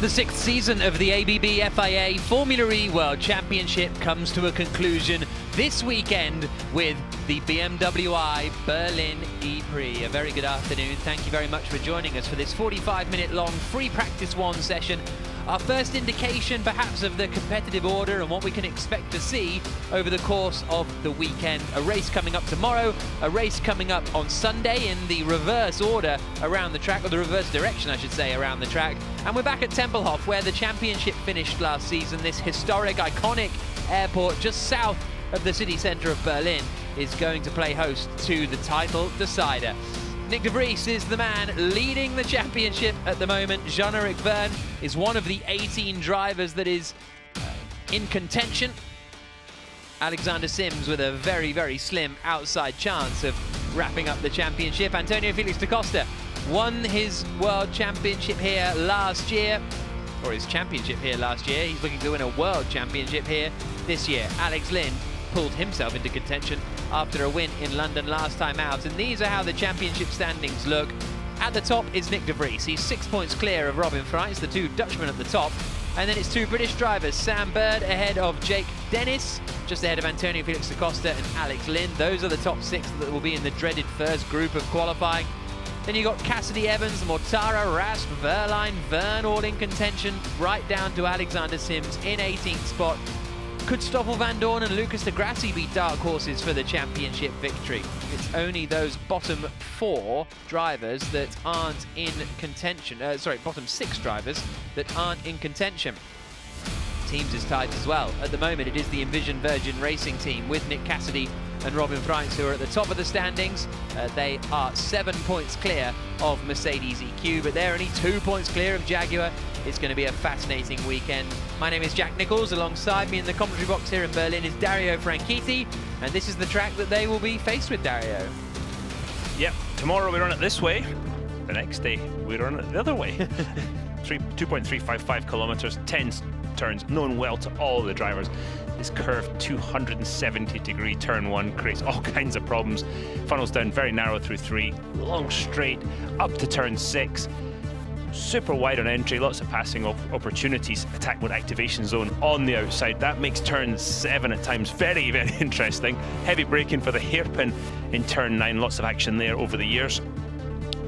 The sixth season of the ABB FIA Formula E World Championship comes to a conclusion this weekend with the BMW I Berlin E-Prix. A very good afternoon. Thank you very much for joining us for this 45-minute long free practice one session. Our first indication perhaps of the competitive order and what we can expect to see over the course of the weekend. A race coming up tomorrow, a race coming up on Sunday in the reverse order around the track, or the reverse direction I should say, around the track. And we're back at Tempelhof where the championship finished last season. This historic, iconic airport just south of the city centre of Berlin is going to play host to the title decider. Nick de Vries is the man leading the championship at the moment. Jean-Eric Vergne is one of the 18 drivers that is in contention. Alexander Sims with a very, very slim outside chance of wrapping up the championship. Antonio Felix da Costa won his world championship here last year, or his championship here last year. He's looking to win a world championship here this year. Alex Lynn pulled himself into contention after a win in London last time out. And these are how the championship standings look. At the top is Nick de Vries. He's 6 points clear of Robin Freitz, the two Dutchmen at the top. And then it's two British drivers, Sam Bird ahead of Jake Dennis, just ahead of Antonio Felix da Costa and Alex Lynn. Those are the top six that will be in the dreaded first group of qualifying. Then you've got Cassidy Evans, Mortara, Rasp, Verline, Vergne all in contention, right down to Alexander Sims in 18th spot. Could Stoffel Vandoorne and Lucas de Grassi be dark horses for the championship victory? It's only those bottom four drivers that aren't in contention. Bottom six drivers that aren't in contention. Teams is tight as well. At the moment, it is the Envision Virgin Racing team with Nick Cassidy and Robin Freitz who are at the top of the standings. They are 7 points clear of Mercedes EQ, but they're only 2 points clear of Jaguar. It's going to be a fascinating weekend. My name is Jack Nichols. Alongside me in the commentary box here in Berlin is Dario Franchitti, and this is the track that they will be faced with, Dario. Yep, tomorrow we run it this way. The next day we run it the other way. 2.355 kilometers, 10 turns, known well to all the drivers. This curved 270-degree turn one creates all kinds of problems. Funnels down very narrow through 3, long straight up to turn 6. Super wide on entry, lots of passing opportunities. Attack mode activation zone on the outside. That makes turn 7 at times very, very interesting. Heavy braking for the hairpin in turn 9. Lots of action there over the years.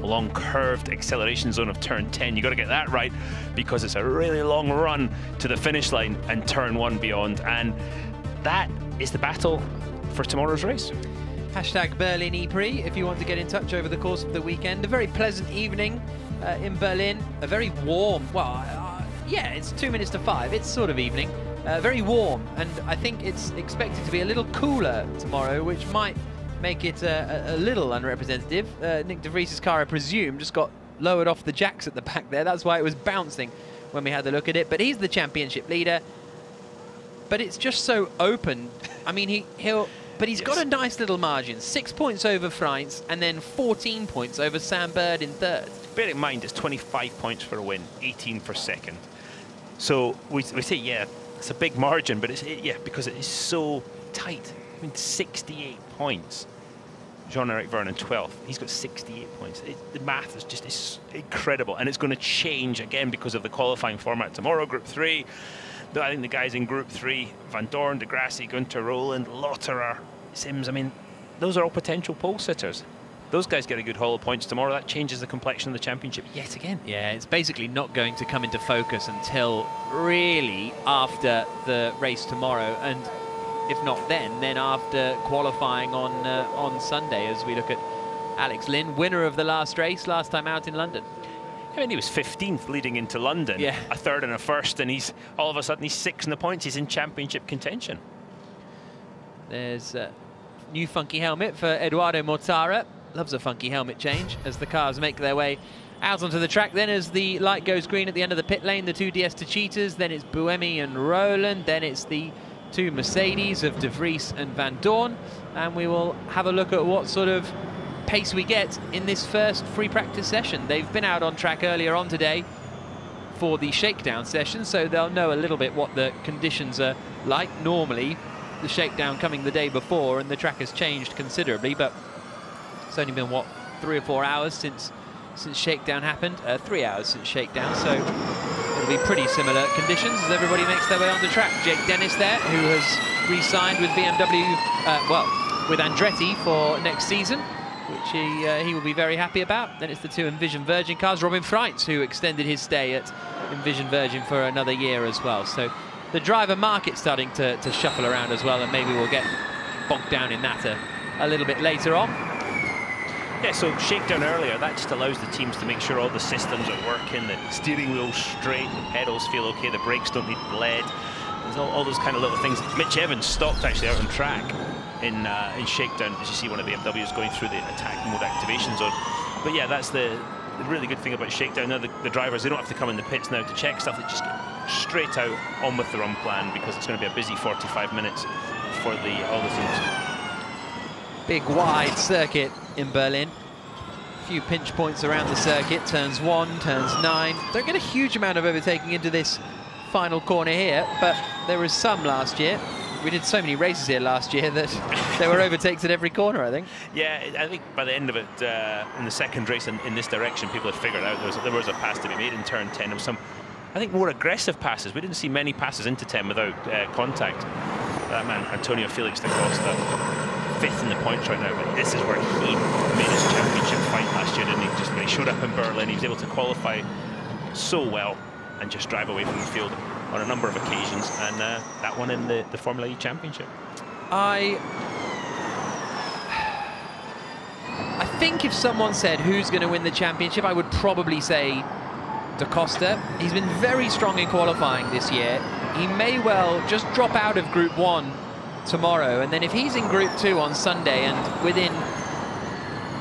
A long curved acceleration zone of turn 10. You got to get that right because it's a really long run to the finish line and turn 1 beyond. And that is the battle for tomorrow's race. Hashtag Berlin E-Prix if you want to get in touch over the course of the weekend. A very pleasant evening in Berlin. A very warm, yeah, it's 2 minutes to 5. It's sort of evening. Very warm, and I think it's expected to be a little cooler tomorrow, which might make it a little unrepresentative. Nick de Vries' car, I presume, just got lowered off the jacks at the back there. That's why it was bouncing when we had a look at it. But he's the championship leader. But it's just so open. I mean, he's got a nice little margin. 6 points over Freitz, and then 14 points over Sam Bird in third. Bear in mind, it's 25 points for a win, 18 for second. So we say, yeah, it's a big margin, but because it is so tight. I mean, 68 points. Jean-Eric Vergne in 12th. He's got 68 points. The math is incredible, and it's going to change again because of the qualifying format tomorrow. Group 3. I think the guys in Group 3, Vandoorne, de Grassi, Gunter Roland, Lotterer, Sims, I mean, those are all potential pole sitters. Those guys get a good haul of points tomorrow. That changes the complexion of the championship yet again. Yeah, it's basically not going to come into focus until really after the race tomorrow, and if not then after qualifying on Sunday, as we look at Alex Lynn, winner of the last race last time out in London. I mean, he was 15th leading into London, yeah. A third and a first, and he's all of a sudden he's 6 in the points. He's in championship contention. There's a new funky helmet for Eduardo Mortara. Loves a funky helmet change as the cars make their way out onto the track. Then as the light goes green at the end of the pit lane, the two DS Cheetahs, then it's Buemi and Roland, then it's the two Mercedes of de Vries and Vandoorne, and we will have a look at what sort of pace we get in this first free practice session. They've been out on track earlier on today for the shakedown session, so they'll know a little bit what the conditions are like. Normally the shakedown coming the day before and the track has changed considerably, but it's only been, what, 3 or 4 hours since shakedown happened. 3 hours since shakedown, so It'll be pretty similar conditions as everybody makes their way on the track. Jake Dennis there, who has re-signed with BMW, well, with Andretti for next season, which he will be very happy about. Then it's the two Envision Virgin cars. Robin Freitz, who extended his stay at Envision Virgin for another year as well. So the driver market's starting to shuffle around as well, and maybe we'll get bogged down in that a little bit later on. Yeah, so shakedown earlier, that just allows the teams to make sure all the systems are working, the steering wheel's straight, the pedals feel okay, the brakes don't need lead. There's all those kind of little things. Mitch Evans stopped actually out on track in shakedown, as you see one of the BMWs going through the attack mode activation zone. But yeah, that's the really good thing about shakedown. Now the drivers, they don't have to come in the pits now to check stuff. They just get straight out on with the run plan, because it's going to be a busy 45 minutes for all the teams. Big wide circuit in Berlin. A few pinch points around the circuit. Turns 1, turns 9. Don't get a huge amount of overtaking into this final corner here, but there was some last year. We did so many races here last year that there were overtakes at every corner, I think. Yeah, I think by the end of it, in the second race in this direction, people had figured out there was a pass to be made in turn 10. There was some, I think, more aggressive passes. We didn't see many passes into 10 without contact. That man, Antonio Felix da Costa, 5th in the points right now, but this is where he made his championship fight last year, didn't he? Just when he showed up in Berlin, he was able to qualify so well and just drive away from the field on a number of occasions, and that one in the Formula E Championship. I think if someone said who's going to win the championship, I would probably say da Costa. He's been very strong in qualifying this year. He may well just drop out of Group 1 tomorrow, and then if he's in Group 2 on Sunday and within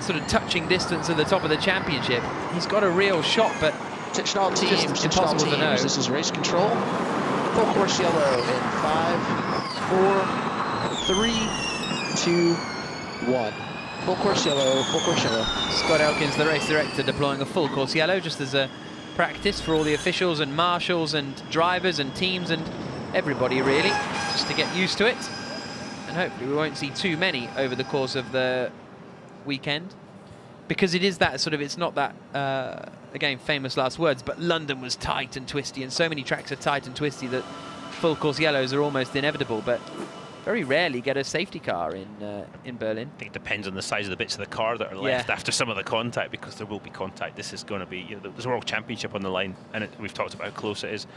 sort of touching distance at the top of the championship, he's got a real shot, but attention all teams, just impossible to know. This is race control. Full course yellow in 5, 4, 3, 2, 1. Full course yellow, full course yellow. Scott Elkins, the race director, deploying a full course yellow just as a practice for all the officials and marshals and drivers and teams and everybody really, just to get used to it. And hopefully we won't see too many over the course of the weekend, because it is that sort of, it's not that, again, famous last words, but London was tight and twisty, and so many tracks are tight and twisty that full course yellows are almost inevitable, but very rarely get a safety car in Berlin. I think it depends on the size of the bits of the car that are left after some of the contact, because there will be contact. This is going to be, you know, there's a World Championship on the line, and we've talked about how close it is.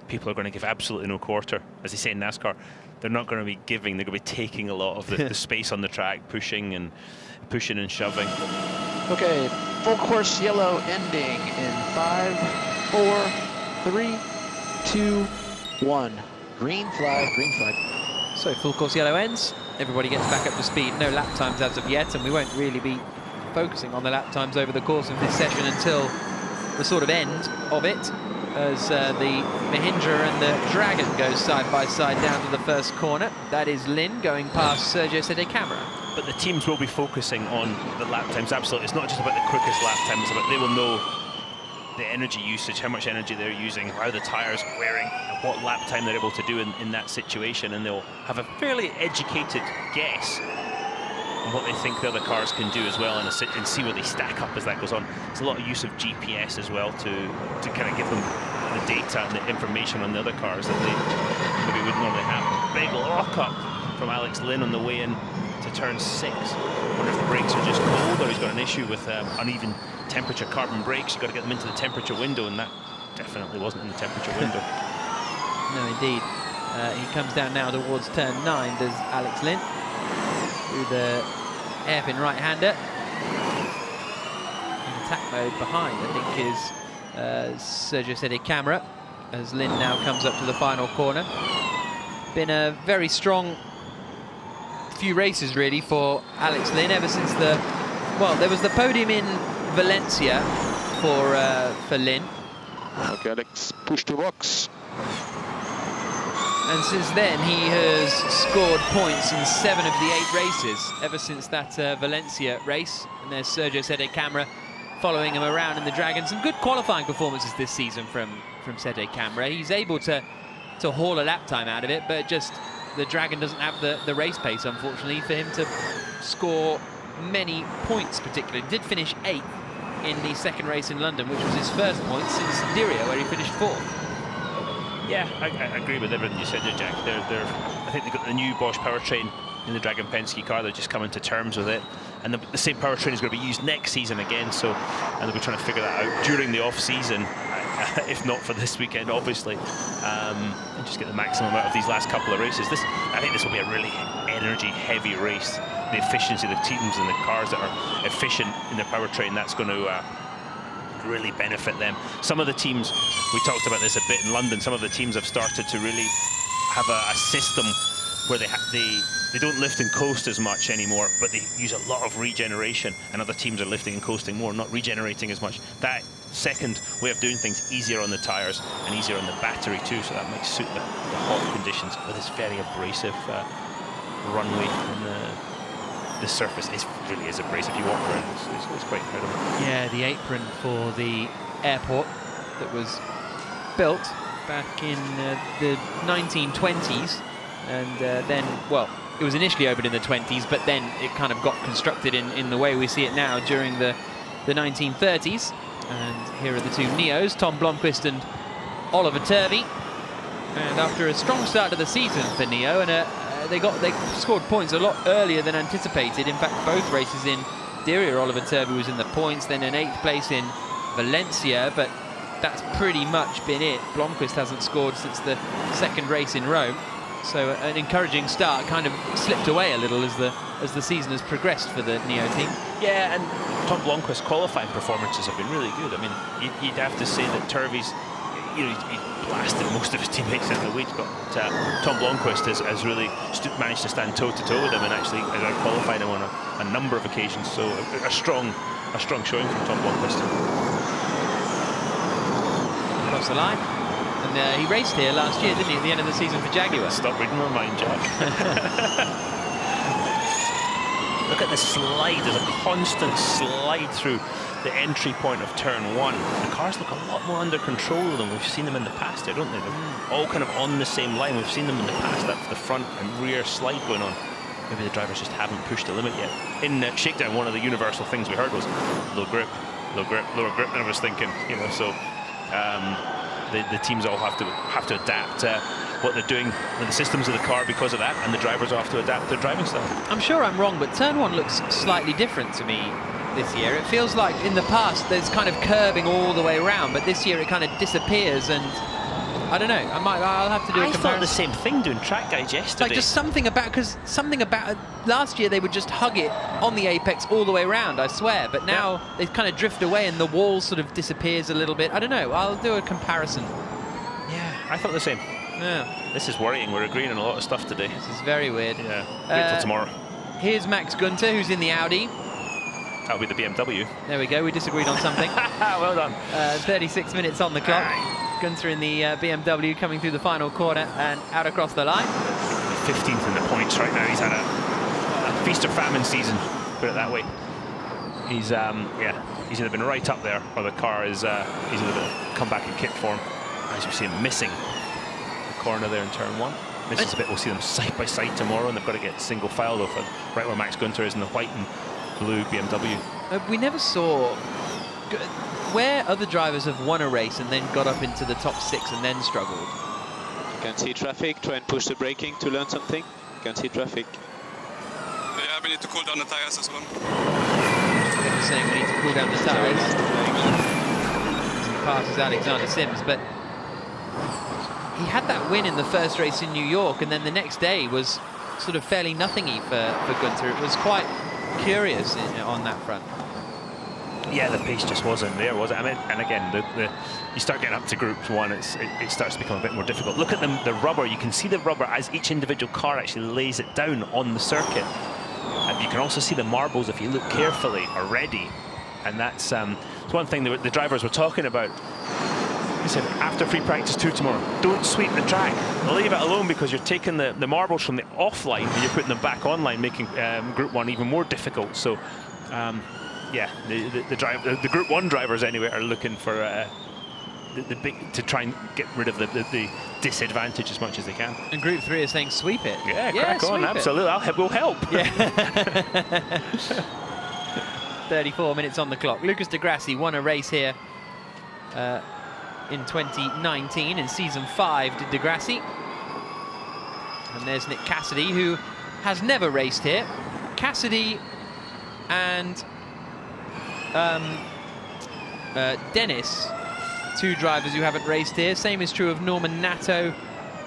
People are going to give absolutely no quarter. As they say in NASCAR, they're not going to be giving, they're going to be taking a lot of the space on the track, pushing and shoving. Okay, full course yellow ending in 5, 4, 3, 2, 1. Green flag, green flag. So full course yellow ends, everybody gets back up to speed. No lap times as of yet, and we won't really be focusing on the lap times over the course of this session until the sort of end of it, as the Mahindra and the Dragon go side by side down to the first corner. That is Lynn going past Sergio Sede Camera. But the teams will be focusing on the lap times, absolutely. It's not just about the quickest lap times, but they will know the energy usage, how much energy they're using, how the tyres are wearing, and what lap time they're able to do in that situation, and they'll have a fairly educated guess on what they think the other cars can do as well, and see where they stack up as that goes on. There's a lot of use of GPS as well to kind of give them the data and the information on the other cars that they maybe wouldn't normally have. Big lock up from Alex Lynn on the way in to turn 6. I wonder if the brakes are just cold, or he's got an issue with uneven temperature carbon brakes. You've got to get them into the temperature window, and that definitely wasn't in the temperature window. No, indeed. He comes down now towards turn 9, does Alex Lynn, through the hairpin right-hander. In attack mode behind, I think, is Sergio Sede Camera, as Lynn now comes up to the final corner. Been a very strong few races, really, for Alex Lynn, ever since there was the podium in Valencia for Lynn. Okay, Alex, push to box. And since then, he has scored points in 7 of the 8 races, ever since that Valencia race. And there's Sergio Sede Camera following him around in the Dragon. Some good qualifying performances this season from Sede Camera. He's able to haul a lap time out of it, but just the Dragon doesn't have the race pace, unfortunately, for him to score many points particularly. He did finish 8th in the second race in London, which was his first point since Dirio, where he finished 4th. Yeah, I agree with everything you said there, Jack. I think they've got the new Bosch powertrain in the Dragon Penske car. They're just coming to terms with it, and the same powertrain is going to be used next season again. So, and they'll be trying to figure that out during the off-season, if not for this weekend, obviously, and just get the maximum out of these last couple of races. I think this will be a really energy-heavy race. The efficiency of the teams and the cars that are efficient in their powertrain, that's going to really benefit them. Some of the teams, we talked about this a bit in London, some of the teams have started to really have a system where they don't lift and coast as much anymore, but they use a lot of regeneration, and other teams are lifting and coasting more, not regenerating as much. That second way of doing things, easier on the tyres and easier on the battery too, so that might suit the hot conditions with this very abrasive runway, and the surface really is abrasive. You walk around, it's quite incredible. Yeah, the apron for the airport that was built back in the 1920s, and then, well, it was initially opened in the 20s, but then it kind of got constructed in the way we see it now during the 1930s. And here are the two Neos, Tom Blomqvist and Oliver Turvey. And after a strong start to the season for Neo, and they scored points a lot earlier than anticipated. In fact, both races in Diriyah, Oliver Turvey was in the points, then an 8th place in Valencia, but that's pretty much been it. Blomqvist hasn't scored since the second race in Rome, so an encouraging start kind of slipped away a little as the season has progressed for the Neo team. Yeah, and Tom Blomqvist's qualifying performances have been really good. I mean, you'd have to say that Turvey's, he blasted most of his teammates in the week, but Tom Blomqvist has really managed to stand toe-to-toe with him, and actually has qualified him on a number of occasions. So a strong showing from Tom Blomqvist. Across the line, and he raced here last year, didn't he, at the end of the season for Jaguar? Stop reading my mind, Jack. Look at the slide. There's a constant slide through the entry point of turn 1. The cars look a lot more under control than we've seen them in the past here, don't they? They're all kind of on the same line. We've seen them in the past, that's the front and rear slide going on. Maybe the drivers just haven't pushed the limit yet. In Shakedown, one of the universal things we heard was low grip, lower grip. And I was thinking, so the teams all have to adapt what they're doing with the systems of the car because of that, and the drivers will have to adapt their driving style. I'm sure I'm wrong, but turn 1 looks slightly different to me this year. It feels like in the past there's kind of curving all the way around, but this year it kind of disappears, and I don't know. I'll have to do a comparison. I thought the same thing doing Track Guides yesterday. Like just something about last year they would just hug it on the apex all the way around, I swear, but now they kind of drift away and the wall sort of disappears a little bit. I don't know. I'll do a comparison. Yeah, I thought the same. Yeah. This is worrying. We're agreeing on a lot of stuff today. This is very weird. Yeah. Wait till tomorrow. Here's Max Günther, who's in the Audi. That'll be the BMW. There we go. We disagreed on something. Well done. 36 minutes on the clock. Günther in the BMW coming through the final corner and out across the line. 15th in the points right now. He's had a feast or famine season, put it that way. He's either been right up there, or the car is he's either come back in kit form. As you see him missing the corner there in turn 1. Misses a bit. We'll see them side by side tomorrow, and they've got to get single file though, right where Max Günther is in the white and blue BMW. We never saw where other drivers have won a race and then got up into the top 6 and then struggled. You can see traffic. Try and push the braking to learn something. You can see traffic. Yeah, we need to cool down the tires as well. They were saying we need to cool down the tires. He passes Alexander Sims, but he had that win in the first race in New York, and then the next day was sort of fairly nothingy for Günther. It was quite curious on that front. Yeah, the pace just wasn't there, was it? I mean, and again, you start getting up to Group 1, it starts to become a bit more difficult. Look at the rubber. You can see the rubber as each individual car actually lays it down on the circuit. And you can also see the marbles, if you look carefully, are ready. And that's one thing the drivers were talking about. They said, after free practice 2 tomorrow, don't sweep the track. Leave it alone, because you're taking the marbles from the offline and you're putting them back online, making Group 1 even more difficult. So, yeah, the Group 1 drivers anyway are looking for to try and get rid of the disadvantage as much as they can. And Group 3 is saying sweep it. Yeah, crack on, absolutely. We'll help. Yeah. 34 minutes on the clock. Lucas de Grassi won a race here in 2019 in season 5 did Degrassi. And there's Nick Cassidy, who has never raced here. Cassidy and Dennis, 2 drivers who haven't raced here. Same is true of Norman Nato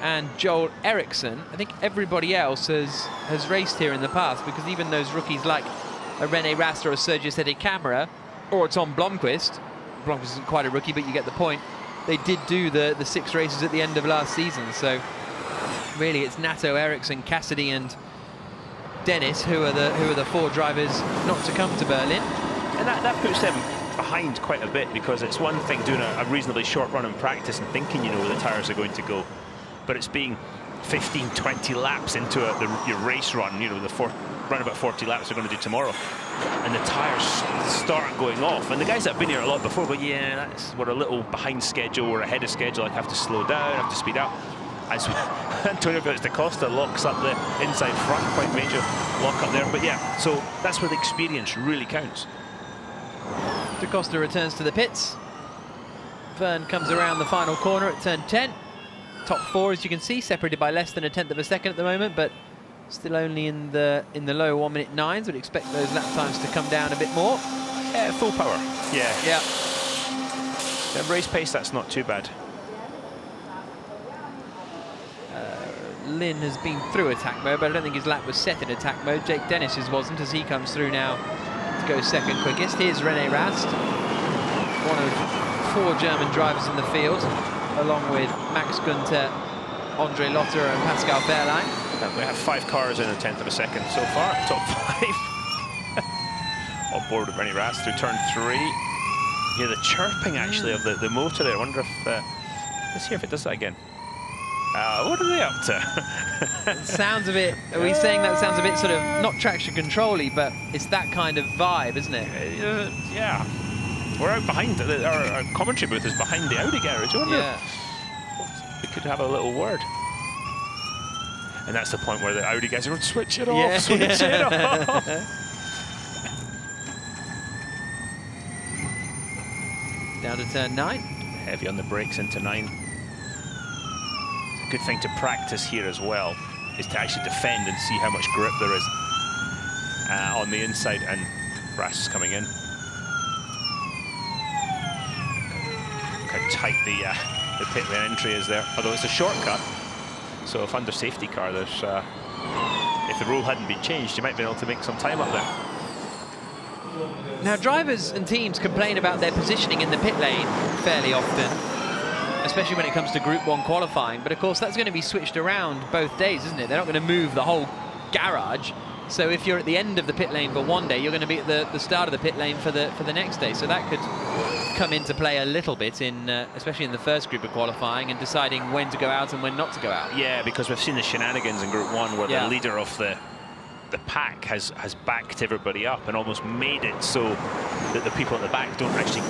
and Joel Eriksson. I think everybody else has raced here in the past, because even those rookies like a Rene Rast or a Sergio Sede Camara or a Tom Blomqvist isn't quite a rookie, but you get the point. They did do the 6 races at the end of last season. So really it's Nato, Eriksson, Cassidy and Dennis who are the 4 drivers not to come to Berlin. And that puts them behind quite a bit, because it's one thing doing a reasonably short run in practice and thinking you know where the tyres are going to go, but it's being 15, 20 laps into your race run, you know, run about 40 laps they're going to do tomorrow, and the tyres start going off. And the guys that have been here a lot before, but yeah, we're a little behind schedule, we're ahead of schedule, I have to slow down, I have to speed up. As Antonio da Costa locks up the inside front, quite major lock up there, but yeah, so that's where the experience really counts. Da Costa returns to the pits. Verne comes around the final corner at turn 10. Top 4, as you can see, separated by less than a 1/10 of a second at the moment, but still only in the low 1:09s. Would expect those lap times to come down a bit more. Yeah, full power. Yeah. Yeah. Race pace, that's not too bad. Lynn has been through attack mode, but I don't think his lap was set in attack mode. Jake Dennis's wasn't, as he comes through now to go second quickest. Here's Rene Rast, one of 4 German drivers in the field, along with Max Günther, Andre Lotter and Pascal Wehrlein. We have 5 cars in a 1/10 of a second so far, top 5. On board with Rene Rast through turn 3. Yeah, the chirping actually of the motor there. I wonder if, let's hear if it does that again. What are they up to? It sounds a bit, are we saying that sounds a bit sort of, not traction control-y, but it's that kind of vibe, isn't it? Yeah. We're out behind, our commentary booth is behind the Audi garage. I wonder if we could have a little word. And that's the point where the Audi guys are going, switch it off, switch it off. Down to turn 9. Heavy on the brakes into 9. Good thing to practice here as well is to actually defend and see how much grip there is on the inside. And Rast is coming in. Look how tight the pit lane entry is there, although it's a shortcut, so if under safety car there's if the rule hadn't been changed, you might be able to make some time up there. Now drivers and teams complain about their positioning in the pit lane fairly often, especially when it comes to Group 1 qualifying, but of course that's going to be switched around both days, isn't it? They're not going to move the whole garage, so if you're at the end of the pit lane for one day, you're going to be at the start of the pit lane for the next day, so that could come into play a little bit in especially in the first group of qualifying and deciding when to go out and when not to go out. Yeah, because we've seen the shenanigans in Group 1 where the leader of the pack has backed everybody up and almost made it so that the people at the back don't actually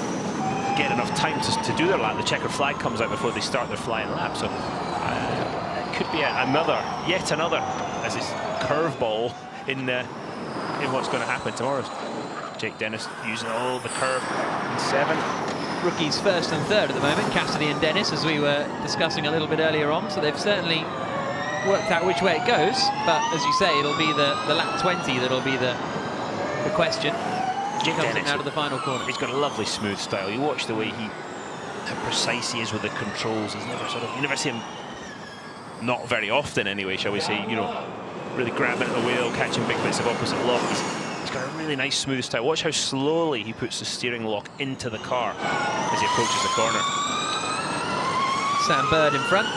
get enough time to do their lap. The checkered flag comes out before they start their flying lap, so it could be yet another, as this curveball in what's going to happen tomorrow. Jake Dennis using all the curve in 7. Rookies first and third at the moment, Cassidy and Dennis, as we were discussing a little bit earlier on, so they've certainly worked out which way it goes, but as you say, it'll be the lap 20 that'll be the question. Jake Dennis out of the final corner. He's got a lovely smooth style. You watch the way how precise he is with the controls. He's never you never see him, not very often anyway, shall we say, you know, really grabbing at the wheel, catching big bits of opposite lock. He's got a really nice smooth style. Watch how slowly he puts the steering lock into the car as he approaches the corner. Sam Bird in front.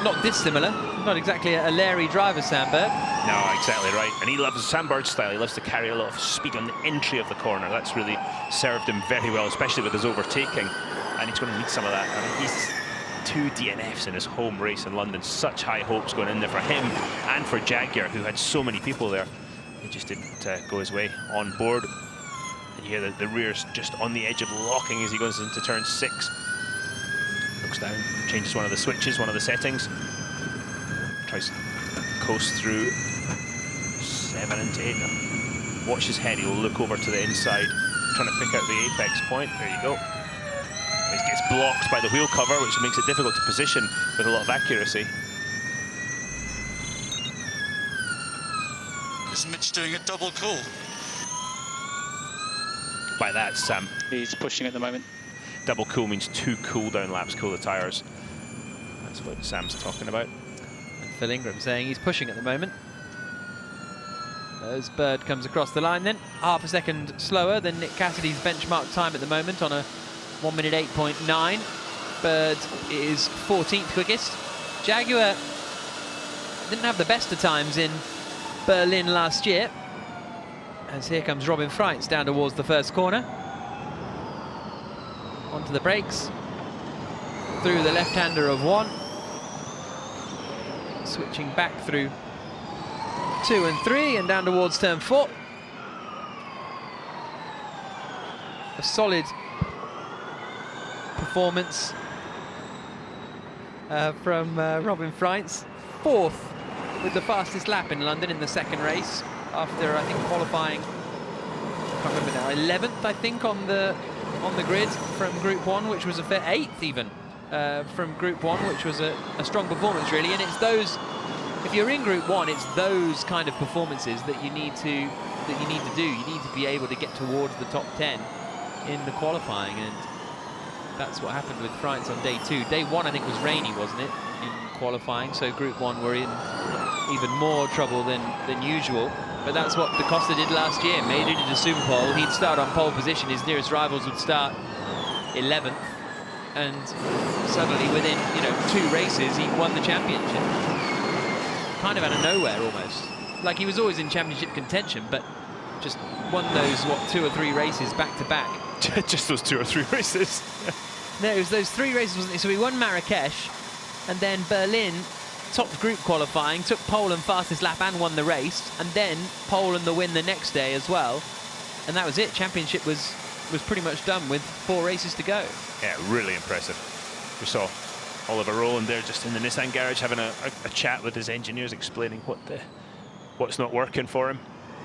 Not dissimilar. Not exactly a Larry driver, Sam Bird. No, exactly right. And he loves Sam Bird's style. He loves to carry a lot of speed on the entry of the corner. That's really served him very well, especially with his overtaking. And he's going to need some of that. I mean, he's 2 DNFs in his home race in London. Such high hopes going in there for him and for Jaguar, who had so many people there. He just didn't go his way on board. And you hear the rear's just on the edge of locking as he goes into turn 6. Looks down, changes one of the switches, one of the settings. Tries to coast through 7 into 8 now. Watch his head, he'll look over to the inside, trying to pick out the apex point. There you go. It gets blocked by the wheel cover, which makes it difficult to position with a lot of accuracy. Is Mitch doing a double cool? By that, Sam. He's pushing at the moment. Double cool means 2 cool down laps, cool the tyres. That's what Sam's talking about. And Phil Ingram saying he's pushing at the moment. As Bird comes across the line then, half a second slower than Nick Cassidy's benchmark time at the moment on a 1 minute 8.9. Bird is 14th quickest. Jaguar didn't have the best of times in Berlin last year. As here comes Robin Freitz down towards the first corner. Onto the brakes. Through the left-hander of 1. Switching back through 2 and 3 and down towards turn 4. A solid performance from Robin Freitz. 4th with the fastest lap in London in the second race after, I think, qualifying, I can't remember now, 11th, I think, on the grid from Group 1, which was a fair 8th even from Group 1, which was a strong performance, really. And it's those, if you're in Group 1, it's those kind of performances that you need to do. You need to be able to get towards the top 10 in the qualifying, and that's what happened with Freitz on day 2. Day 1, I think, was rainy, wasn't it, in qualifying, so Group 1 were in even more trouble than usual. But that's what Da Costa did last year, made it into Super Pole. He'd start on pole position, his nearest rivals would start 11th, and suddenly within 2 races he won the championship. Kind of out of nowhere almost. Like he was always in championship contention, but just won those, 2 or 3 races back to back. Just those 2 or 3 races. No, it was those 3 races, wasn't it? So he won Marrakesh, and then Berlin, topped group qualifying, took pole and fastest lap and won the race, and then pole and the win the next day as well. And that was it. Championship was pretty much done with 4 races to go. Yeah, really impressive. We saw Oliver Rowland there just in the Nissan garage having a chat with his engineers, explaining what's not working for him,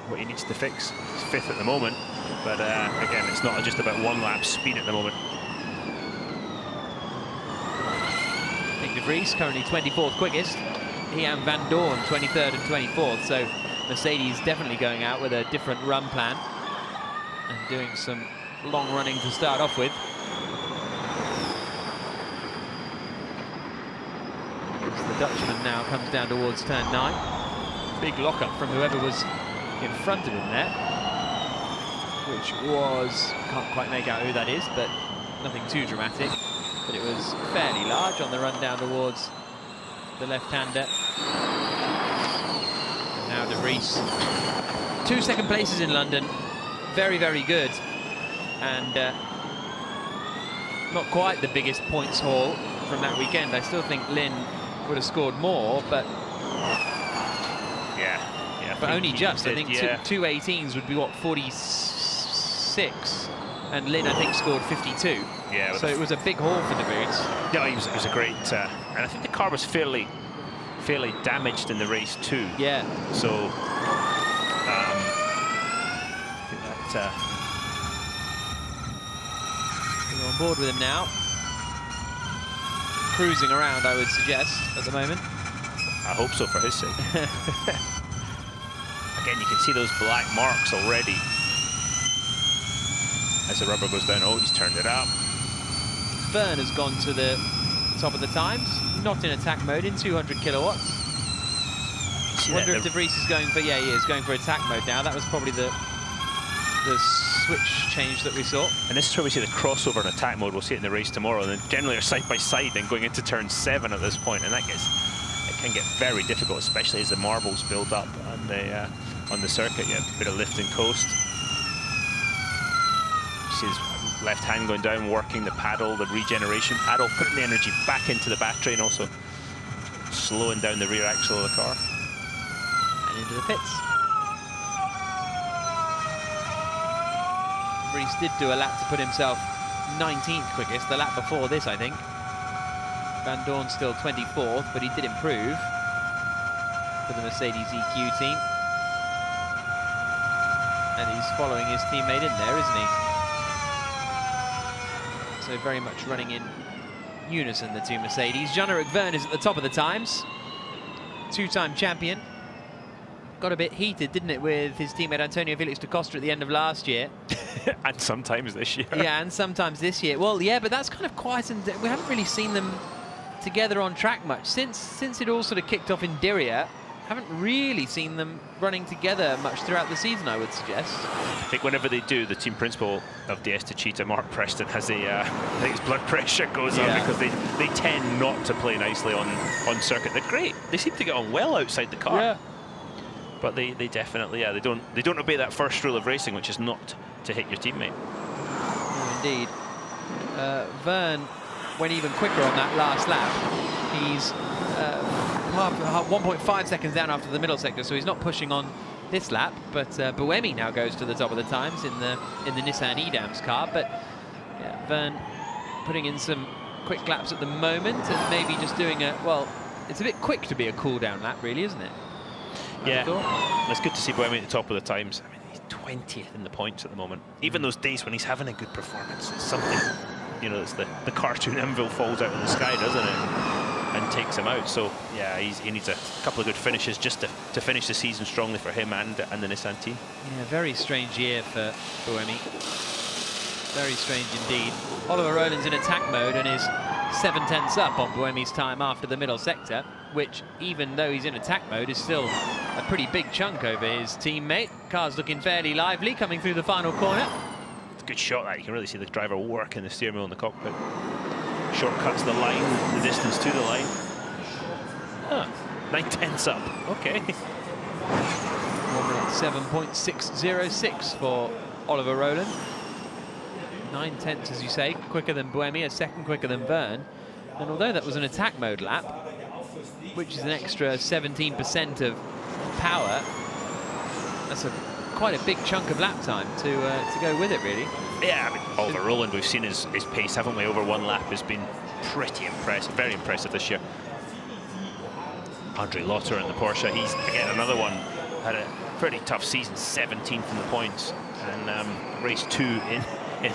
what he needs to fix. He's 5th at the moment, but again, it's not just about 1 lap speed at the moment. De Vries currently 24th quickest. He and Van Dorn 23rd and 24th. So Mercedes definitely going out with a different run plan and doing some long running to start off with. As the Dutchman now comes down towards turn 9. Big lockup from whoever was in front of him there, which was, can't quite make out who that is, but nothing too dramatic. But it was fairly large on the run down towards the left-hander. And now De Vries. 2 second places in London. Very, very good. And not quite the biggest points haul from that weekend. I still think Lynn would have scored more, but... Yeah. But only just. I think yeah. 2 18s would be, what, 46? And Lynn, I think, scored 52. Yeah. So it was a big haul for De Vries. No, it was a great... and I think the car was fairly damaged in the race too. Yeah. So... I think that... We're on board with him now. Cruising around, I would suggest, at the moment. I hope so, for his sake. Again, you can see those black marks already as the rubber goes down. Oh, he's turned it up. Byrne has gone to the top of the times, not in attack mode, in 200 kilowatts. Wonder if De Vries is going for, yeah, he is going for attack mode now. That was probably the switch change that we saw. And this is where we see the crossover in attack mode. We'll see it in the race tomorrow. And then generally are side by side then going into turn 7 at this point, and it can get very difficult, especially as the marbles build up on the circuit. Yeah, a bit of lift and coast. You see his left hand going down, working the paddle, the regeneration paddle, putting the energy back into the battery, and also slowing down the rear axle of the car. And into the pits. Vries did do a lap to put himself 19th quickest, the lap before this, I think. Van Dorn still 24th, but he did improve for the Mercedes EQ team. And he's following his teammate in there, isn't he? So very much running in unison, the two Mercedes. Jean-Eric Vergne is at the top of the times. Two-time champion. Got a bit heated, didn't it, with his teammate Antonio Felix da Costa at the end of last year. And sometimes this year. Yeah, and sometimes this year. Well, yeah, but that's kind of quietened. We haven't really seen them together on track much. Since it all sort of kicked off in Diriyah, haven't really seen them running together much throughout the season, I would suggest. I think whenever they do, the team principal of the Estachita, Mark Preston, has a, I think his blood pressure goes up because they tend not to play nicely on circuit. They're great. They seem to get on well outside the car. Yeah. But they definitely, they don't obey that first rule of racing, which is not to hit your teammate. No, indeed. Vergne went even quicker on that last lap. He's 1.5 seconds down after the middle sector, so he's not pushing on this lap. But Buemi now goes to the top of the times in the Nissan Edams car. But yeah, Vergne putting in some quick laps at the moment, and maybe just doing well, it's a bit quick to be a cool down lap, really, isn't it? Yeah, it's good to see Buemi at the top of the times. I mean, he's 20th in the points at the moment. Even those days when he's having a good performance, it's something, you know, it's the cartoon anvil falls out of the sky, doesn't it? And takes him out. So, yeah, he needs a couple of good finishes just to finish the season strongly for him and the Nissan team. Yeah, very strange year for Buemi. Very strange indeed. Oliver Rowland's in attack mode and is 7/10 up on Buemi's time after the middle sector, which, even though he's in attack mode, is still a pretty big chunk over his teammate. Car's looking fairly lively coming through the final corner. It's a good shot, that. You can really see the driver working the steering wheel in the cockpit. Shortcuts the line, the distance to the line. 9/10 up. Okay. 1:07.606 for Oliver Rowland. 9/10, as you say, quicker than Buemi, a second quicker than Vergne. And although that was an attack mode lap, which is an extra 17% of power, that's quite a big chunk of lap time to go with it, really. Yeah, I mean, Oliver Rowland, we've seen his pace, haven't we, over one lap has been pretty impressive, very impressive this year. Andre Lotterer in the Porsche, he's, again, another one, had a pretty tough season, 17th in the points, and race 2 in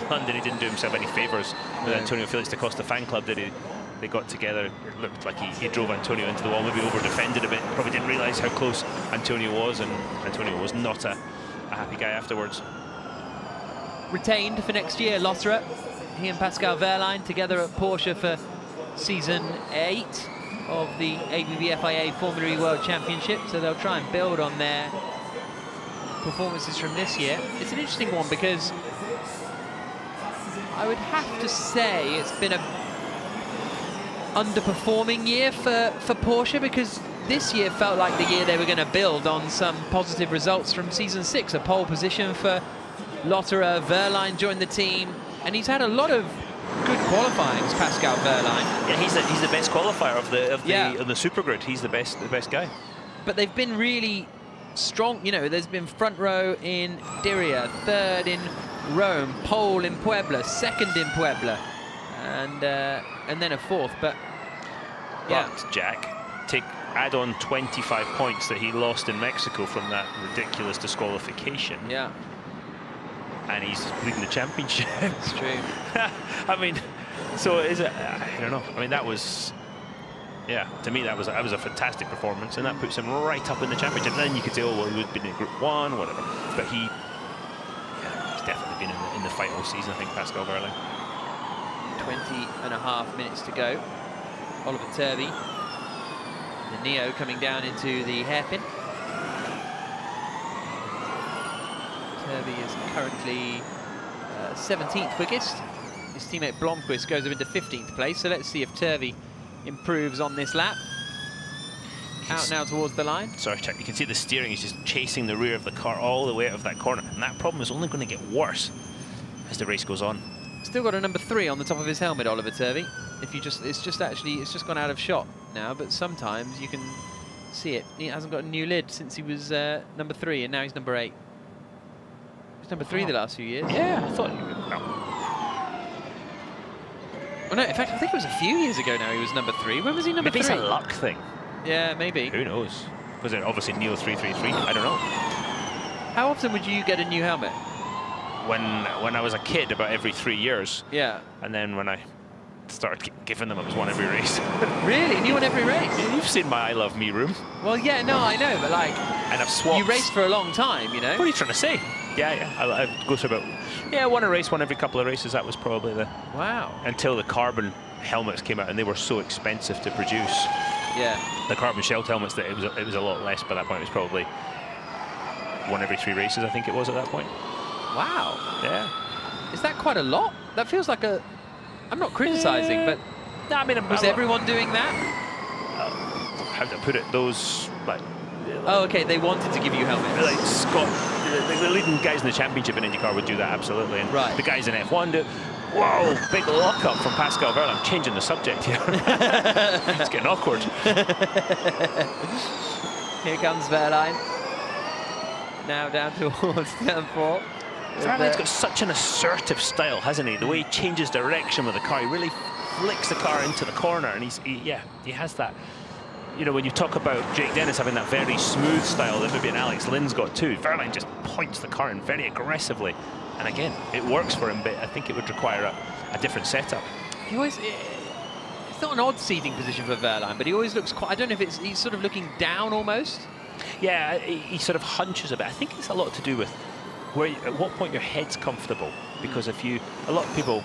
London, he didn't do himself any favours with Antonio Felix da Costa fan club, did he? They got together, it looked like he drove Antonio into the wall, maybe over-defended a bit, probably didn't realise how close Antonio was, and Antonio was not a happy guy afterwards. Retained for next year, Lotterer. He and Pascal Wehrlein together at Porsche for season 8 of the ABB FIA Formula E World Championship, so they'll try and build on their performances from this year. It's an interesting one because I would have to say it's been a underperforming year for Porsche, because this year felt like the year they were going to build on some positive results from season 6. A pole position for Lotterer. Wehrlein joined the team, and he's had a lot of good qualifyings, Pascal Wehrlein. Yeah, he's the best qualifier of the Super Grid. He's the best guy. But they've been really strong. You know, there's been front row in Diriyah, third in Rome, pole in Puebla, second in Puebla, and then a fourth. But Jack, add on 25 points that he lost in Mexico from that ridiculous disqualification. Yeah. And he's leading the championship. It's true. I mean, so is it? I don't know. I mean, that was, yeah, to me that was a fantastic performance, and that puts him right up in the championship. And then you could say, oh well, he would have been in Group 1, whatever. But he's definitely been in the fight all season, I think, Pascal Wehrlein. 20.5 minutes to go. Oliver Turvey, the Neo, coming down into the hairpin. Turvey is currently 17th quickest. His teammate Blomqvist goes up into 15th place, so let's see if Turvey improves on this lap. Out now towards the line. Sorry, Chuck, you can see the steering is just chasing the rear of the car all the way out of that corner, and that problem is only going to get worse as the race goes on. Still got a number 3 on the top of his helmet, Oliver Turvey. If you it's just gone out of shot now, but sometimes you can see it. He hasn't got a new lid since he was number 3, and now he's number 8. He's number 3 the last few years. Yeah, I thought you would. No. Well, no, in fact, I think it was a few years ago now he was number 3. When was he number 3? Maybe it's a luck thing. Yeah, maybe. Who knows? Was it obviously Neo 333? I don't know. How often would you get a new helmet? when I was a kid, about every 3 years. Yeah. And then when I started giving them, it was one every race. Really? And you won every race? You've seen my I Love Me room. Well, yeah, no, I know, but like... And I've swapped. You raced for a long time, you know? What are you trying to say? Yeah. I go through about... Yeah, one every couple of races. That was probably the... Wow. Until the carbon helmets came out, and they were so expensive to produce. Yeah. The carbon shelled helmets, that it was a lot less by that point. It was probably one every 3 races, I think it was at that point. How? Yeah. Is that quite a lot? That feels like a... I'm not criticising, but... No, I mean... Was everyone doing that? How to put it? Those, like... Oh, okay, they wanted to give you helmets. Like Scott, the leading guys in the championship in IndyCar would do that, absolutely. And right. The guys in F1 do... Whoa, big lockup from Pascal Wehrlein. I'm changing the subject here. It's getting awkward. Here comes Wehrlein. Now down towards turn 4. Wehrlein's got such an assertive style, hasn't he? The way he changes direction with the car, he really flicks the car into the corner, and he has that. You know, when you talk about Jake Dennis having that very smooth style that maybe an Alex Lynn's got too, Wehrlein just points the car in very aggressively. And again, it works for him, but I think it would require a different setup. He always... It's not an odd seating position for Wehrlein, but he always looks quite... I don't know if he's sort of looking down almost. Yeah, he sort of hunches a bit. I think it's a lot to do with at what point your head's comfortable. Because a lot of people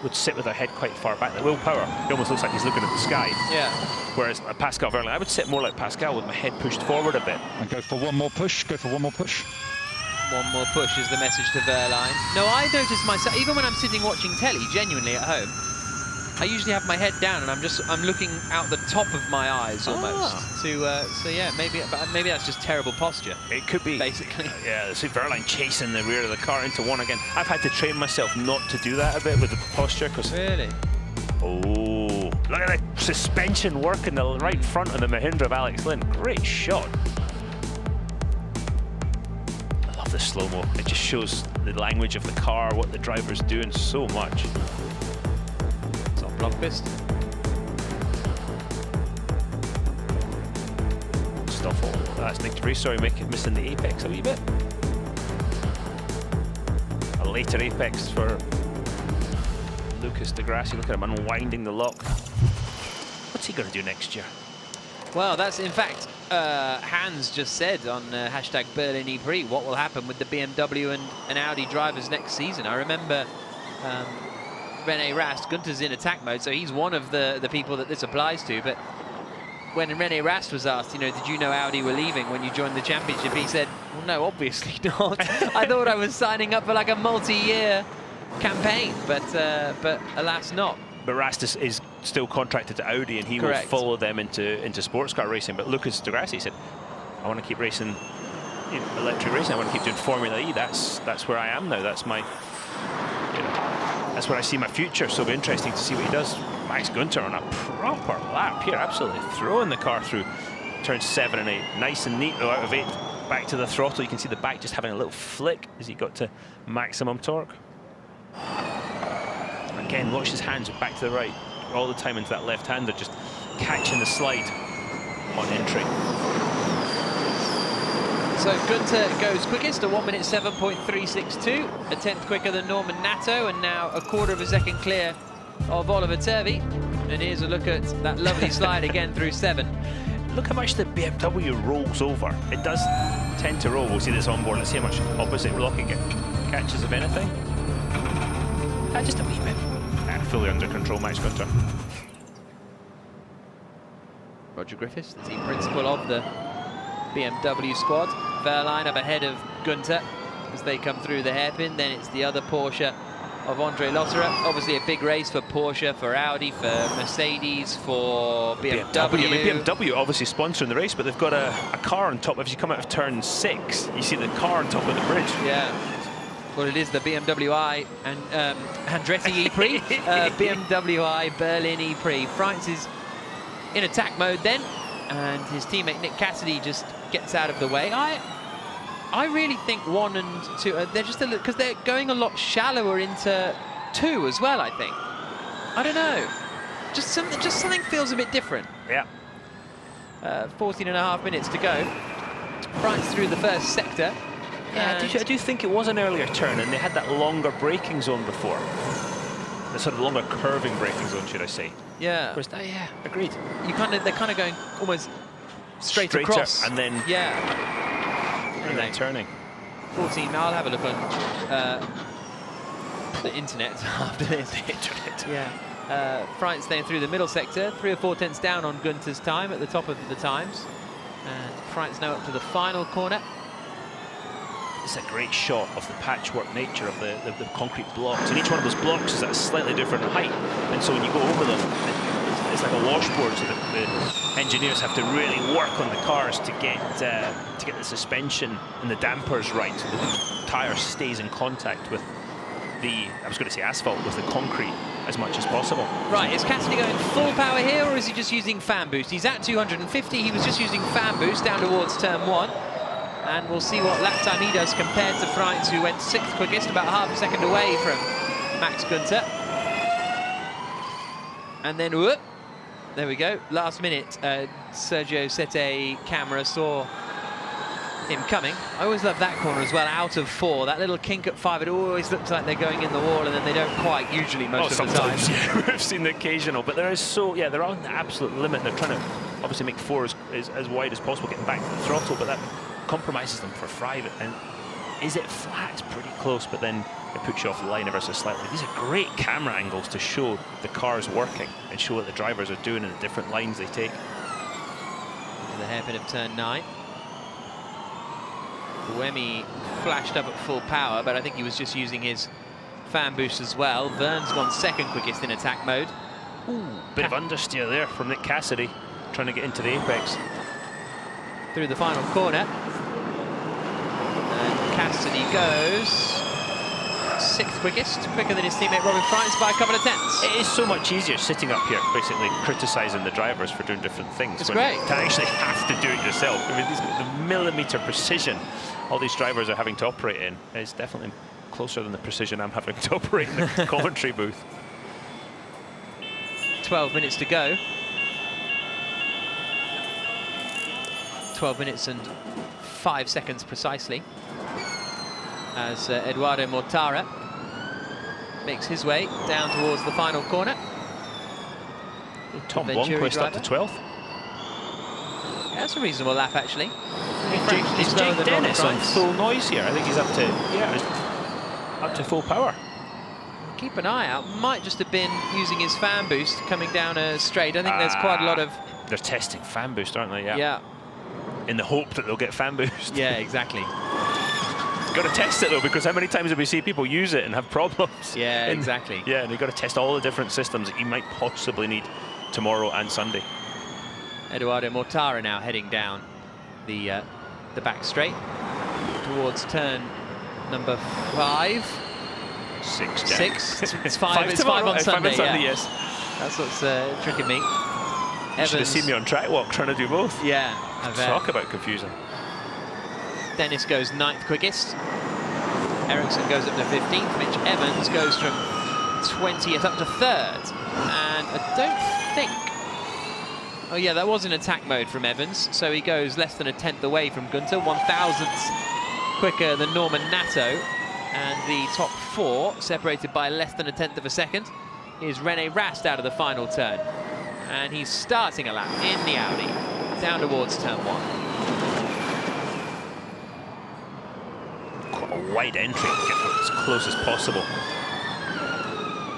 would sit with their head quite far back. The Will Power, he almost looks like he's looking at the sky. Yeah. Whereas Pascal Wehrlein, I would sit more like Pascal with my head pushed forward a bit. And go for one more push, Go for one more push. One more push is the message to Wehrlein. No, I notice myself, even when I'm sitting watching telly, genuinely at home, I usually have my head down and I'm looking out the top of my eyes almost. So yeah, maybe that's just terrible posture. It could be. Basically. Yeah, see Wehrlein chasing the rear of the car into one again. I've had to train myself not to do that a bit with the posture. Really? Oh, look at the suspension work in the right front of the Mahindra of Alex Lynn. Great shot. I love the slow-mo. It just shows the language of the car, what the driver's doing so much. Blomqvist. Stoffel. That's Nick Debris. Sorry, missing the apex a wee bit. A later apex for Lucas Di Grassi. Look at him unwinding the lock. What's he going to do next year? Well, that's in fact, Hans just said on hashtag Berlin E-Prix, what will happen with the BMW and Audi drivers next season. I remember Rene Rast, Gunter's in attack mode, so he's one of the people that this applies to. But when Rene Rast was asked, you know, did you know Audi were leaving when you joined the championship? He said, well, no, obviously not. I thought I was signing up for like a multi-year campaign, but alas not. But Rast is still contracted to Audi, and he will follow them into sports car racing. But Lucas Di Grassi said, I want to keep racing, you know, electric racing. I want to keep doing Formula E. That's where I am now. That's my, you know, that's where I see my future. So it'll be interesting to see what he does. Max Gunter on a proper lap here, absolutely throwing the car through turns 7 and 8. Nice and neat, though, out of 8. Back to the throttle. You can see the back just having a little flick as he got to maximum torque. Again, watch his hands back to the right all the time into that left-hander, just catching the slide on entry. So Gunter goes quickest, a 1 minute 7.362, a 10th quicker than Norman Nato, and now a quarter of a second clear of Oliver Turvey. And here's a look at that lovely slide again through 7. Look how much the BMW rolls over. It does tend to roll. We'll see this on board. Let's see how much opposite locking it catches, if anything. Just a wee bit. Fully under control, Max Gunter. Roger Griffiths, the team principal of the BMW squad. Wehrlein up ahead of Gunter as they come through the hairpin. Then it's the other Porsche of Andre Lotterer. Obviously a big race for Porsche, for Audi, for Mercedes, for BMW. I mean, BMW obviously sponsoring the race, but they've got a car on top. If you come out of turn 6, you see the car on top of the bridge. Yeah. Well, it is the BMW I and Andretti E-Prix, BMW I Berlin E-Prix. France is in attack mode then, and his teammate Nick Cassidy just gets out of the way. I really think 1 and 2, they're just a little, because they're going a lot shallower into 2 as well, I think. I don't know. Just something feels a bit different. Yeah. 14.5 minutes to go. France through the first sector. Yeah, I do think it was an earlier turn, and they had that longer braking zone before. The sort of longer curving braking zone, should I say? Yeah. Whereas, yeah, agreed. They're kind of going almost straight Straighter, across, and then and then turning. 14. Now I'll have a look on the internet after this. The internet. Yeah. Freit staying through the middle sector, 3 or 4 tenths down on Gunter's time at the top of the times. And Freit's now up to the final corner. It's a great shot of the patchwork nature of the concrete blocks, and each one of those blocks is at a slightly different height, and so when you go over them, it's like a washboard, so the engineers have to really work on the cars to get the suspension and the dampers right, so the tyre stays in contact with the, I was going to say asphalt, with the concrete as much as possible. Right, is Cassidy going full power here, or is he just using fan boost? He's at 250, he was just using fan boost down towards turn 1. And we'll see what lap time he does compared to Freit, who went 6th quickest, about half a second away from Max Gunter. And then, whoop, there we go. Last minute, Sergio Sette camera saw him coming. I always love that corner as well, out of 4. That little kink at 5, it always looks like they're going in the wall, and then they don't quite, usually, most of the time. Yeah, we've seen the occasional, but there is they're on the absolute limit. They're trying to obviously make 4 as wide as possible, getting back to the throttle, but that compromises them for Freit. And is it flat? It's pretty close, but then it puts you off the line ever so slightly. These are great camera angles to show the cars working and show what the drivers are doing in the different lines they take. The hairpin of turn 9. Buemi flashed up at full power, but I think he was just using his fan boost as well. Vern's gone 2nd quickest in attack mode. Ooh, bit of understeer there from Nick Cassidy, trying to get into the apex. Through the final corner. And Cassidy goes 6th quickest, quicker than his teammate Robin Freit by a couple of tenths. It is so much easier sitting up here, basically criticising the drivers for doing different things. It's great. To actually have to do it yourself. I mean, the millimetre precision all these drivers are having to operate in is definitely closer than the precision I'm having to operate in the commentary booth. 12 minutes to go. 12 minutes and 5 seconds precisely, as Eduardo Mortara makes his way down towards the final corner. Tom Blomqvist up to 12th. Yeah, that's a reasonable lap, actually. Is Jake Dennis on full noise here? I think he's up to full power. Keep an eye out. Might just have been using his fan boost coming down a straight. I think there's quite a lot of... They're testing fan boost, aren't they? Yeah. In the hope that they'll get fan boost. Yeah, exactly. Got to test it though, because how many times have we seen people use it and have problems? Yeah, exactly. Yeah, and you've got to test all the different systems that you might possibly need tomorrow and Sunday. Eduardo Mortara now heading down the back straight towards turn number 5. 6. 6. It's 5. It's 5 on Sunday. 5 on Sunday, yeah. yes. That's what's tricking me. You should have seen me on track walk trying to do both. Yeah. Talk about confusing. Dennis goes 9th quickest. Ericsson goes up to 15th. Mitch Evans goes from 20th up to 3rd. And I don't think... Oh yeah, that was in attack mode from Evans. So he goes less than a tenth away from Gunter. 1,000ths quicker than Norman Nato. And the top 4, separated by less than a tenth of a second, is Rene Rast out of the final turn. And he's starting a lap in the Audi, down towards turn 1. Quite a wide entry, get as close as possible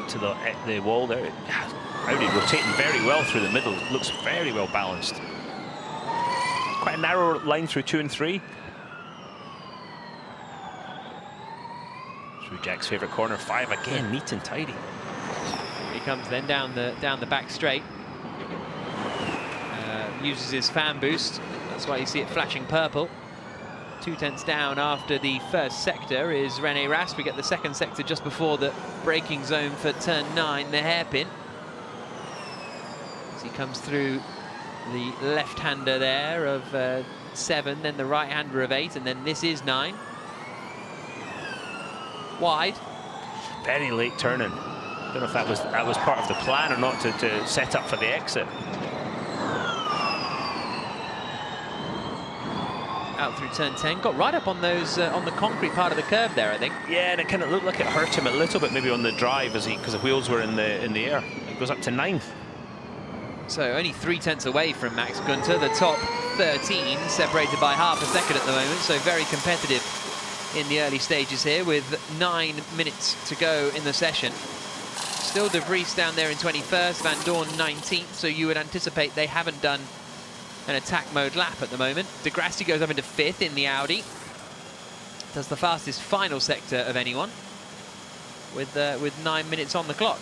to the wall there. Audi rotating very well through the middle, looks very well balanced. Quite a narrow line through 2 and 3. Through Jack's favourite corner, 5 again, neat and tidy. He comes then down the back straight. Uses his fan boost, that's why you see it flashing purple. 2 tenths down after the first sector is Rene Rast. We get the second sector just before the braking zone for turn 9, the hairpin. As he comes through the left-hander there of 7, then the right-hander of 8, and then this is 9. Wide. Very late turning. Don't know if that was part of the plan or not to set up for the exit. out through turn 10. Got right up on those on the concrete part of the curve there, I think. Yeah, and it kind of looked like it hurt him a little bit, maybe on the drive, as because the wheels were in the air. It goes up to 9th. So only 3/10 away from Max Günther. The top 13 separated by half a second at the moment. So very competitive in the early stages here, with 9 minutes to go in the session. Still De Vries down there in 21st, Van Dorn 19th. So you would anticipate they haven't done an attack mode lap at the moment. De Grassi goes up into 5th in the Audi. Does the fastest final sector of anyone with 9 minutes on the clock.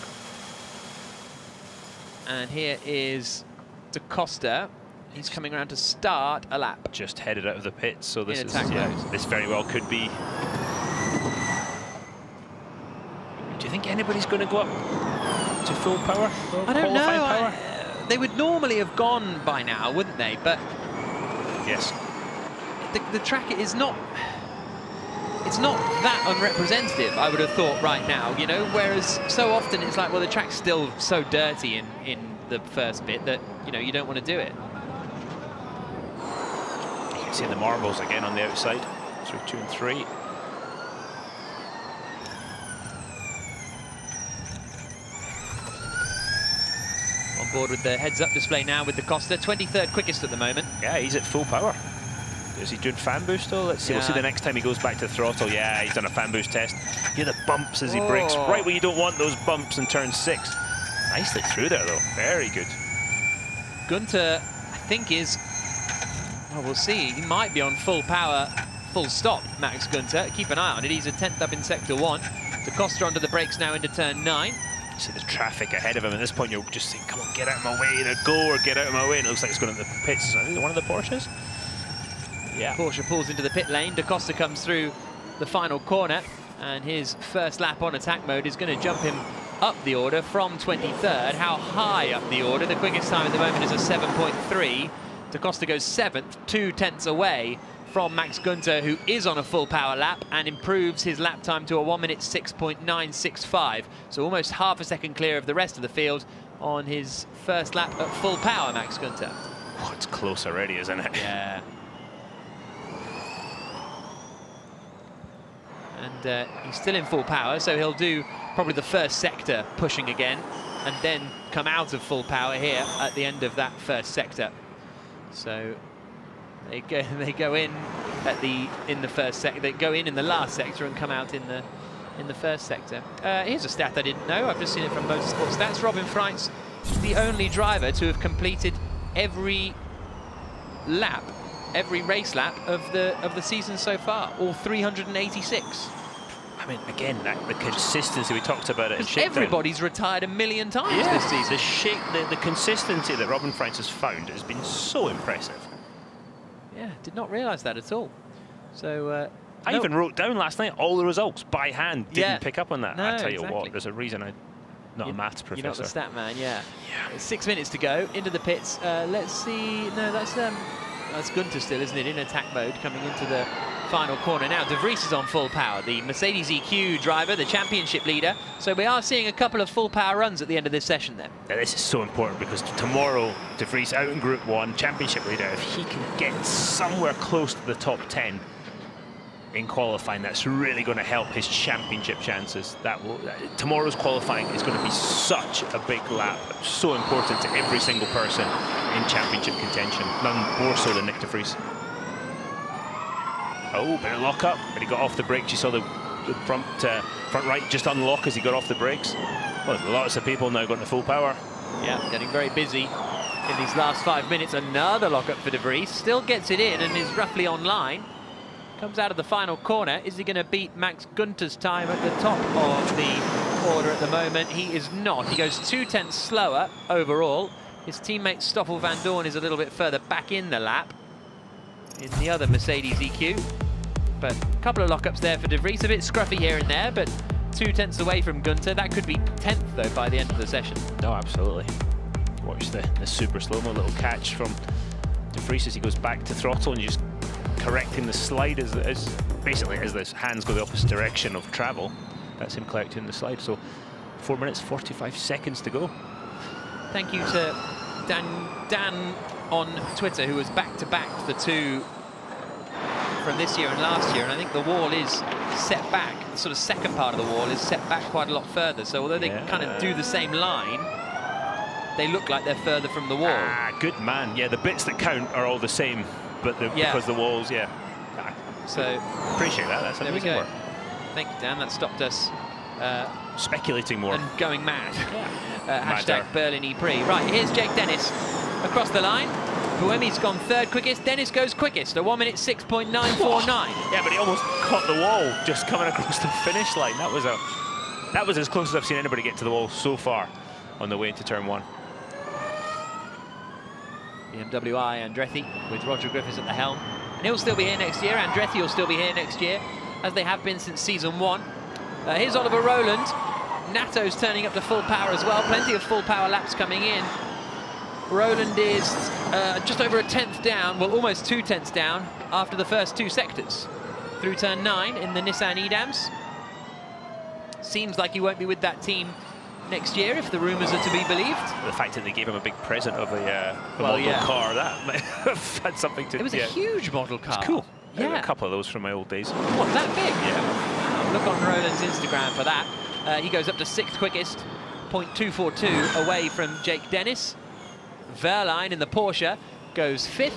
And here is Da Costa. He's coming around to start a lap. Just headed out of the pits, so this is this very well could be. Do you think anybody's going to go up to full power? I don't know. Power? They would normally have gone by now, wouldn't they? But yes, the track is not. It's not that unrepresentative, I would have thought, right now, you know, whereas so often it's like, well, the track's still so dirty in the first bit that, you know, you don't want to do it. You can see the marbles again on the outside through 2 and 3. On board with the heads-up display now with Da Costa, 23rd quickest at the moment. Yeah, he's at full power. Is he doing fan boost though? Let's see. Yeah. We'll see the next time he goes back to the throttle. Yeah, he's done a fan boost test. Hear the bumps as he brakes, right where you don't want those bumps in turn 6. Nicely through there though, very good. Günther, I think is, well, we'll see. He might be on full power, full stop, Max Günther. Keep an eye on it. He's a 10th up in sector 1. Da Costa onto the brakes now into turn 9. You see the traffic ahead of him. At this point, you're just saying, come on, get out of my way, either go or get out of my way. And it looks like it's going to the pits. I think one of the Porsches. Yeah. Porsche pulls into the pit lane. Da Costa comes through the final corner, and his first lap on attack mode is going to jump him up the order from 23rd. How high up the order? The quickest time at the moment is a 7.3. Da Costa goes 7th, 2/10 away from Max Günther, who is on a full power lap and improves his lap time to a 1 minute 6.965. So almost half a second clear of the rest of the field on his first lap at full power, Max Günther. Oh, it's close already, isn't it? Yeah. And he's still in full power, so he'll do probably the first sector pushing again, and then come out of full power here at the end of that first sector. So they go in at in the first sector. They go in the last sector and come out in the first sector. Here's a stat I didn't know. I've just seen it from Motorsport Stats. Robin Freitz, the only driver to have completed every lap, every race lap of the season so far, all 386. I mean, again, the consistency we talked about it. Because everybody's retired a million times this season. The consistency that Robin Freitz has found has been so impressive. Yeah, did not realise that at all. So I even wrote down last night all the results by hand. Didn't pick up on that. No, I tell you what, there's a reason I'm not a maths professor. You're not the stat man, yeah. 6 minutes to go into the pits. Let's see. No, that's Günther still, isn't it? In attack mode, coming into the final corner now. De Vries is on full power, the Mercedes EQ driver, the championship leader. So we are seeing a couple of full power runs at the end of this session then. Yeah, this is so important because tomorrow, De Vries out in Group 1, championship leader. If he can get somewhere close to the top 10 in qualifying, that's really going to help his championship chances. Tomorrow's qualifying is going to be such a big lap, so important to every single person in championship contention, none more so than Nick De Vries. Oh, bit of lock up, but he got off the brakes. You saw the front right just unlock as he got off the brakes. Well, lots of people now going to full power. Yeah, getting very busy in these last 5 minutes. Another lock up for De Vries, still gets it in and is roughly on line. Comes out of the final corner. Is he going to beat Max Günther's time at the top of the order at the moment? He is not. He goes 2/10 slower overall. His teammate Stoffel Van Dorn is a little bit further back in the lap in the other Mercedes EQ. But a couple of lockups there for De Vries. A bit scruffy here and there, but 2/10 away from Günther. That could be 10th, though, by the end of the session. No, absolutely. Watch the super slow-mo little catch from De Vries as he goes back to throttle and you just correcting the slide as basically as the hands go the opposite direction of travel. That's him correcting the slide. So 4 minutes 45 seconds to go. Thank you to Dan on Twitter, who was back-to-back the two from this year and last year, and I think the wall is set back. The sort of second part of the wall is set back quite a lot further. So although they kind of do the same line, they look like they're further from the wall. Ah, good man. Yeah, the bits that count are all the same, but because the walls, So appreciate that. That's there we amazing go. work. Thank you, Dan. That stopped us Speculating more. and going mad. Hashtag Madder. Berlin E-Prix. Right, here's Jake Dennis across the line. Buemi's gone third quickest. Dennis goes quickest, a 1 minute 6.949. Yeah, but he almost caught the wall just coming across the finish line. That was as close as I've seen anybody get to the wall so far on the way into turn 1. BMW Andretti with Roger Griffiths at the helm. And he'll still be here next year. Andretti will still be here next year, as they have been since season 1. Here's Oliver Rowland. Nato's turning up to full power as well. Plenty of full power laps coming in. Rowland is just over a 10th down, well, almost 2 tenths down after the first 2 sectors. Through turn 9 in the Nissan Edams. Seems like he won't be with that team next year, if the rumours are to be believed. The fact that they gave him a big present of a model car, that might have had something to do. It was a huge model car. It's cool. Yeah. I had a couple of those from my old days. What, that big? Yeah. Look on Rowland's Instagram for that. He goes up to 6th quickest, 0.242 away from Jake Dennis. Verline in the Porsche goes 5th.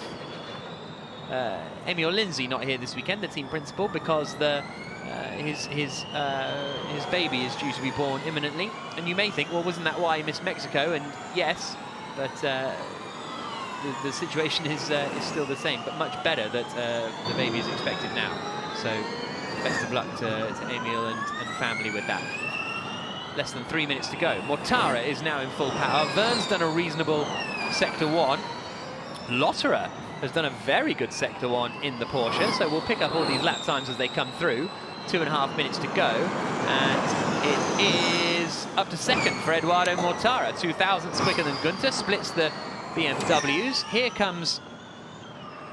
Emil Lindsay not here this weekend, the team principal, because his baby is due to be born imminently. And you may think, well, wasn't that why he missed Mexico? And yes, but the situation is still the same, but much better that the baby is expected now. So best of luck to Emil and family with that. Less than 3 minutes to go. Mortara is now in full power. Vern's done a reasonable Sector 1. Lotterer has done a very good Sector 1 in the Porsche, so we'll pick up all these lap times as they come through. 2.5 minutes to go, and it is up to 2nd for Eduardo Mortara. 2 thousandths quicker than Gunter, splits the BMWs. Here comes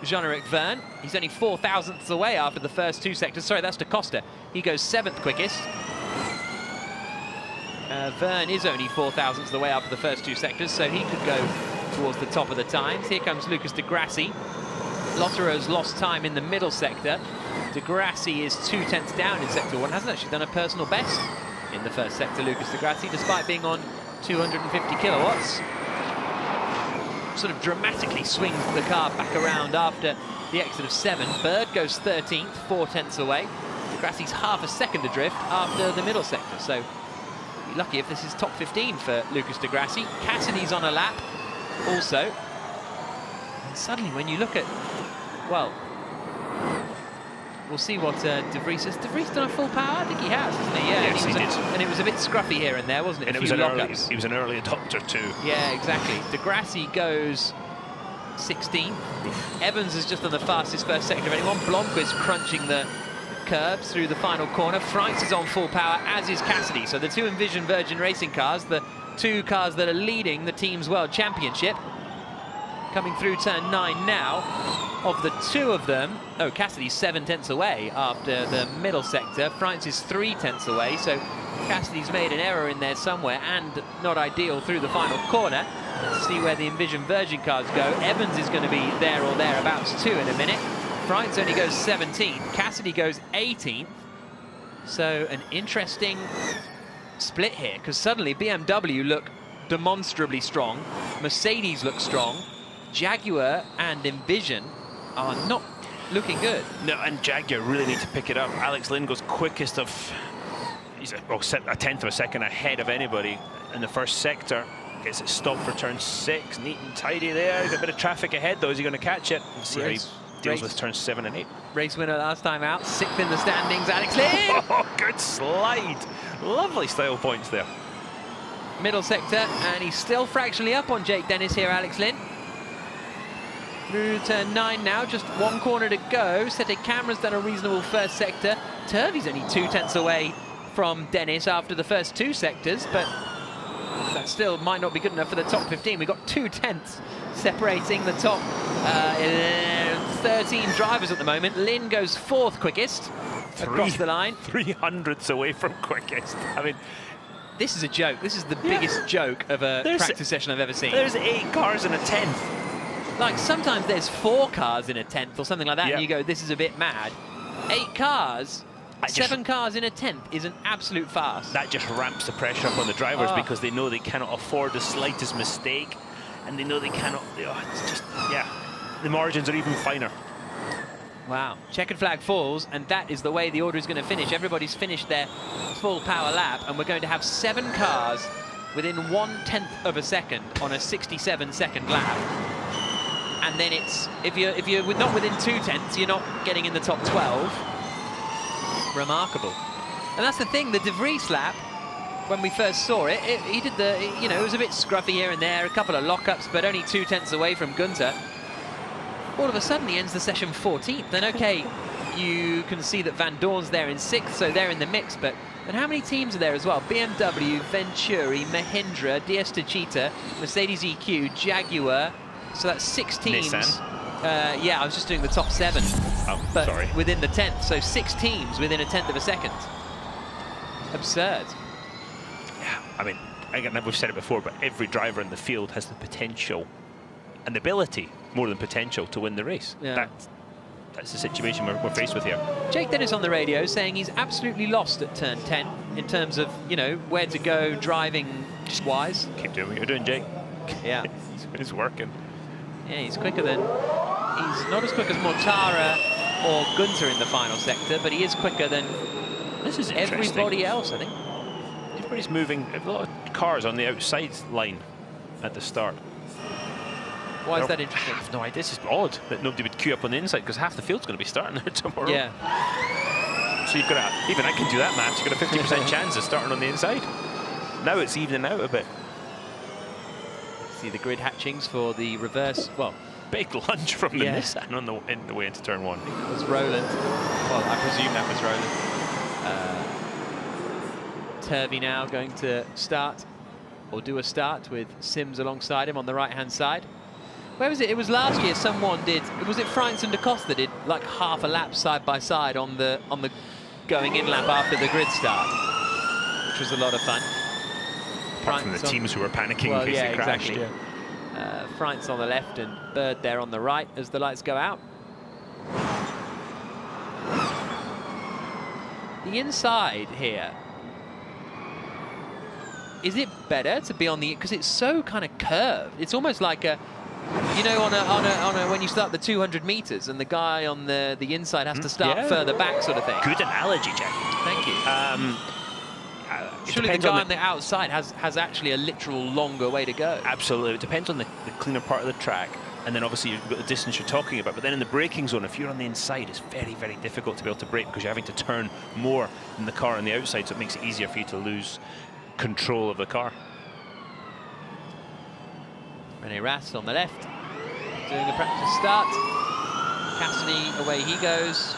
Jean-Eric Verne. He's only 4 thousandths away after the first 2 sectors. Sorry, that's Da Costa. He goes 7th quickest. Verne is only 4 thousandths away after the first 2 sectors, so he could go towards the top of the times. Here comes Lucas de Grassi. Lottero's lost time in the middle sector. De Grassi is 2 tenths down in Sector 1. Hasn't actually done a personal best in the first sector, Lucas de Grassi, despite being on 250 kilowatts. Sort of dramatically swings the car back around after the exit of 7. Bird goes 13th, 4 tenths away. De Grassi's half a second adrift after the middle sector, so be lucky if this is top 15 for Lucas de Grassi. Cassidy's on a lap also. And suddenly when you look at, well, we'll see what De Vries has. De Vries done a full power? I think he has, hasn't he? Yeah, yes, he did. And it was a bit scruffy here and there, wasn't it? And he was an early adopter too. Yeah, exactly. De Grassi goes 16th. Evans is just on the fastest first sector of anyone. Blomqvist crunching the curbs through the final corner. Freitz is on full power, as is Cassidy. So the 2 Envision Virgin Racing cars, the 2 cars that are leading the team's World Championship, coming through turn 9 now. Of the 2 of them, Cassidy's 7 tenths away after the middle sector. Freitz is 3 tenths away, so Cassidy's made an error in there somewhere and not ideal through the final corner. Let's see where the Envision Virgin cars go. Evans is going to be there or thereabouts too in a minute. Freitz only goes 17th. Cassidy goes 18th. So an interesting split here, because suddenly BMW look demonstrably strong. Mercedes look strong. Jaguar and Envision are not looking good. No, and Jaguar really need to pick it up. Alex Lynn goes quickest of, he's a 10th of a second ahead of anybody in the first sector. Gets it stopped for turn 6, neat and tidy there. Got a bit of traffic ahead though. Is he going to catch it? Let's see how he deals with turns 7 and 8. Race winner last time out, 6th in the standings, Alex Lynn. Oh, good slide. Lovely style points there. Middle sector, and he's still fractionally up on Jake Dennis here, Alex Lynn. Through turn 9 now, just 1 corner to go. Sete Camera's done a reasonable first sector. Turvey's only 2 tenths away from Dennis after the first 2 sectors, but that still might not be good enough for the top 15. We've got 2 tenths separating the top 13 drivers at the moment. Lynn goes 4th quickest across the line. 300ths away from quickest. I mean, this is a joke. This is the biggest joke of a practice session I've ever seen. There's 8 cars in a 10th. like sometimes there's 4 cars in a 10th or something like that, Yep. and you go, this is a bit mad. 8 cars, 7 cars in a 10th is an absolute farce. That just ramps the pressure up on the drivers because they know they cannot afford the slightest mistake, and they know they cannot. It's just, yeah, the margins are even finer. Wow. Checkered flag falls, and that is the way the order is going to finish. Everybody's finished their full power lap, and we're going to have 7 cars within 1/10 of a second on a 67-second lap. And then it's, if you're not within 2/10, you're not getting in the top 12. Remarkable. And that's the thing, the De Vries lap, when we first saw it, he did it was a bit scruffy here and there, a couple of lockups, but only 2/10 away from Gunter. All of a sudden he ends the session 14th. Then okay, you can see that Van Dorn's there in 6th, so they're in the mix, but and how many teams are there as well? BMW, Venturi, Mahindra, DS Techeetah, Mercedes EQ, Jaguar, so that's 6 teams. Nissan. Yeah, I was just doing the top 7. Oh, but sorry. within the 10th, so 6 teams within a 10th of a second. Absurd. Yeah, I mean, again, we've said it before, but every driver in the field has the potential and the ability, more than potential, to win the race. Yeah. That's the situation we're faced with here. Jake Dennis on the radio saying he's absolutely lost at turn 10 in terms of, where to go driving-wise. Keep doing what you're doing, Jake. Yeah. It's working. Yeah, he's quicker than... He's not as quick as Mortara or Gunter in the final sector, but he is quicker than This is interesting. everybody else, I think. Everybody's moving, a lot of cars on the outside line at the start. Why is that interesting? I have no idea. This is odd that nobody would queue up on the inside because half the field's going to be starting there tomorrow. Yeah. So you've got to, even I can do that math, you've got a 50% chance of starting on the inside. Now it's evening out a bit. See the grid hatchings for the reverse. Well, big lunge from the Nissan on the way into turn 1. It was Roland. Well, I presume that was Roland. Turvey now going to start, or do a start with Sims alongside him on the right-hand side. Where was it? It was last year someone did, was it Freinz and De Costa did like half a lap side by side on the going in lap after the grid start, which was a lot of fun. Apart from the teams who were panicking in case they crashed. Exactly. Freinz on the left and Bird there on the right as the lights go out. The inside here, is it better to be on the, because it's so kind of curved. It's almost like a, on a when you start the 200 meters and the guy on the inside has to start further back, sort of thing. Good analogy, Jack. Thank you. Surely the guy on the outside has actually a literal longer way to go. Absolutely. It depends on the cleaner part of the track, and then obviously you've got the distance you're talking about. But then in the braking zone, if you're on the inside, it's very, very difficult to be able to brake because you're having to turn more than the car on the outside, so it makes it easier for you to lose control of the car. René Rast on the left, doing the practice start. Cassidy, away he goes.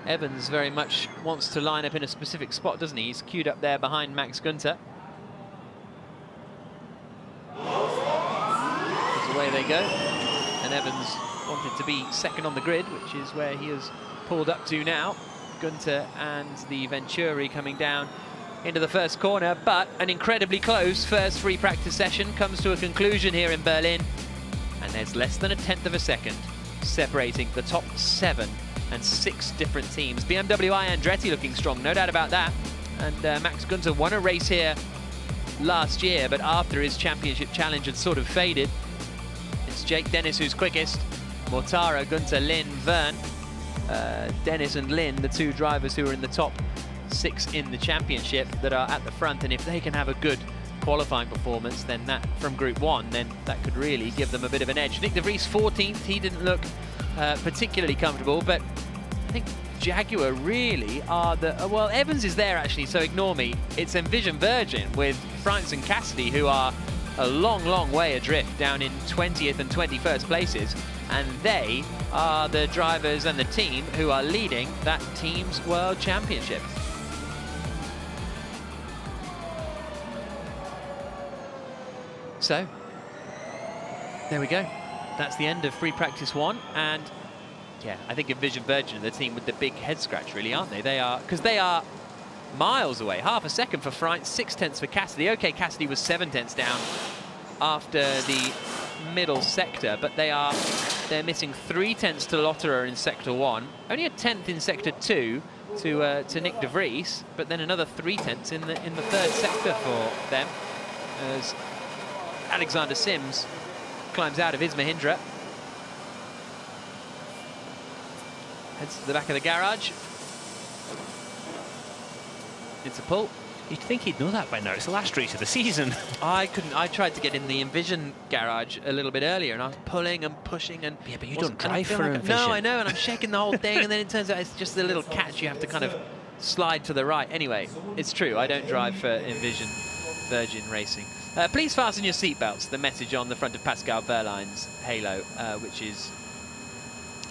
Evans very much wants to line up in a specific spot, doesn't he? He's queued up there behind Max Gunter. As away they go. And Evans wanted to be second on the grid, which is where he has pulled up to now. Gunter and the Venturi coming down into the first corner, but an incredibly close first free practice session comes to a conclusion here in Berlin. And there's less than a 10th of a second separating the top 7 and 6 different teams. BMW Andretti looking strong, no doubt about that. And Max Gunter won a race here last year, but after his championship challenge had sort of faded. It's Jake Dennis who's quickest. Mortara, Gunter, Lin, Vern. Dennis and Lin, the 2 drivers who are in the top 6 in the championship that are at the front, and if they can have a good qualifying performance, then that from Group 1, then that could really give them a bit of an edge. Nick De Vries 14th, he didn't look particularly comfortable, but I think Jaguar really are the... well, Evans is there actually, so ignore me. It's Envision Virgin with Freinz and Cassidy, who are a long, long way adrift down in 20th and 21st places, and they are the drivers and the team who are leading that Team's World Championship. So, there we go. That's the end of free practice 1, and yeah, I think Envision Virgin are the team with the big head scratch, really, aren't they? They are, because they are miles away. Half a second for Freinz, 6 tenths for Cassidy. Okay, Cassidy was 7 tenths down after the middle sector, but they're missing 3/10 to Lotterer in sector 1, only a 10th in sector 2 to Nick de Vries, but then another 3/10 in the third sector for them as Alexander Sims climbs out of his Mahindra, heads to the back of the garage. It's a pull. You'd think he'd know that by now. It's the last race of the season. I couldn't. I tried to get in the Envision garage a little bit earlier, and I was pulling and pushing, and Yeah, but you don't drive feel for like Envision. No, I know, and I'm shaking the whole thing, and then it turns out it's just a little catch. You have to kind of slide to the right. Anyway, it's true. I don't drive for Envision Virgin Racing. Please fasten your seatbelts. The message on the front of Pascal Wehrlein's Halo, which is,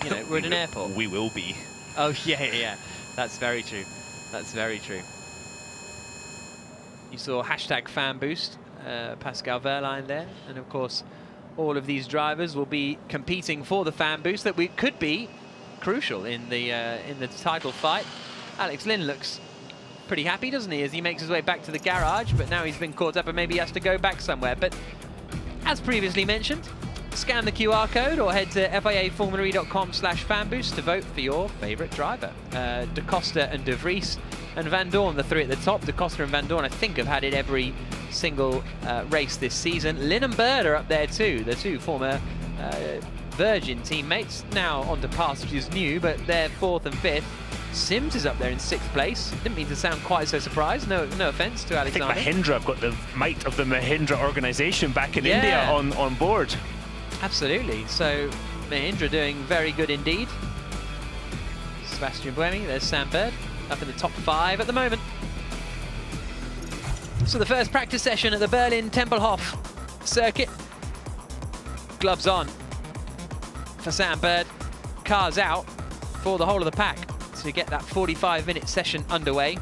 you know, we're at an airport. We will be. Oh yeah. That's very true. That's very true. You saw hashtag fan boost, Pascal Wehrlein there, and of course all of these drivers will be competing for the fan boost that could be crucial in the title fight. Alex Lynn looks pretty happy, doesn't he, as he makes his way back to the garage, but now he's been caught up and maybe he has to go back somewhere. But as previously mentioned, scan the QR code or head to fiaformulary.com/fanboost to vote for your favourite driver. De Coster and De Vries and Van Dorn, the three at the top. De Coster and Van Dorn, I think, have had it every single race this season. Lynn and Bird are up there too, the two former Virgin teammates. Now onto Partridge's new, but they're 4th and 5th. Sims is up there in 6th place. Didn't mean to sound quite so surprised. No offence to I think Alexander. Mahindra have got the might of the Mahindra organisation back in Yeah. India on board. Absolutely. So Mahindra doing very good indeed. Sebastian Buemi, there's Sam Bird, up in the top 5 at the moment. So the first practice session at the Berlin Tempelhof circuit. Gloves on for Sam Bird. Cars out for the whole of the pack to get that 45-minute session underway.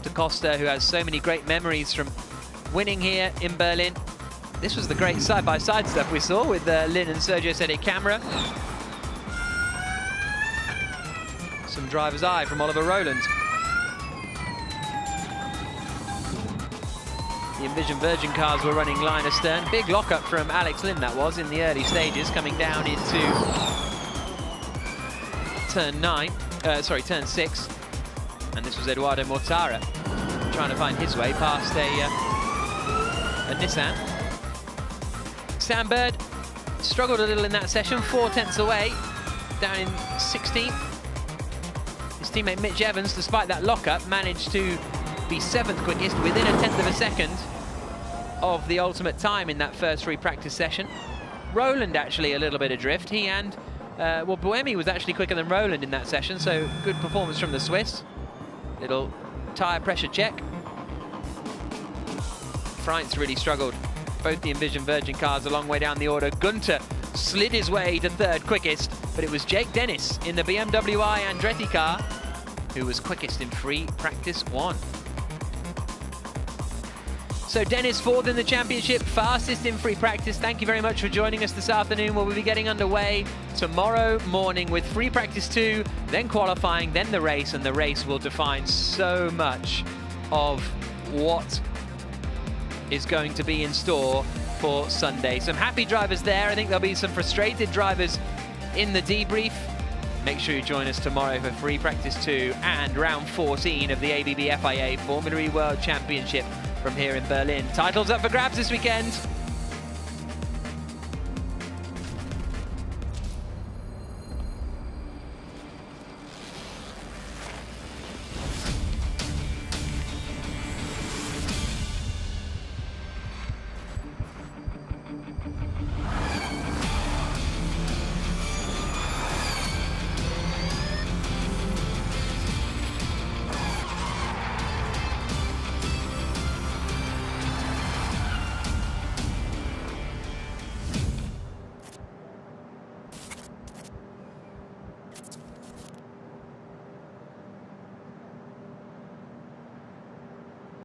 De Costa, who has so many great memories from winning here in Berlin. This was the great side-by-side stuff we saw with Lynn and Sergio Sede Camera. Some driver's eye from Oliver Rowland. The Envision Virgin cars were running line astern. Big lockup from Alex Lynn, that was, in the early stages, coming down into turn 6. And this was Eduardo Mortara trying to find his way past a Nissan. Sam Bird struggled a little in that session, 4/10 away, down in 16th. His teammate Mitch Evans, despite that lockup, managed to be 7th quickest within a 10th of a second of the ultimate time in that first free practice session. Rowland actually a little bit adrift. He and, well, Buemi was actually quicker than Rowland in that session, so good performance from the Swiss. Little tyre pressure check. Freintz really struggled. Both the Envision Virgin cars a long way down the order. Gunter slid his way to 3rd quickest, but it was Jake Dennis in the BMW Andretti car who was quickest in free practice 1. So Dennis 4th in the championship, fastest in free practice. Thank you very much for joining us this afternoon. We'll be getting underway tomorrow morning with free practice 2, then qualifying, then the race, and the race will define so much of what is going to be in store for Sunday. Some happy drivers there. I think there'll be some frustrated drivers in the debrief. Make sure you join us tomorrow for free practice 2 and round 14 of the ABB FIA Formula E World Championship from here in Berlin. Titles up for grabs this weekend.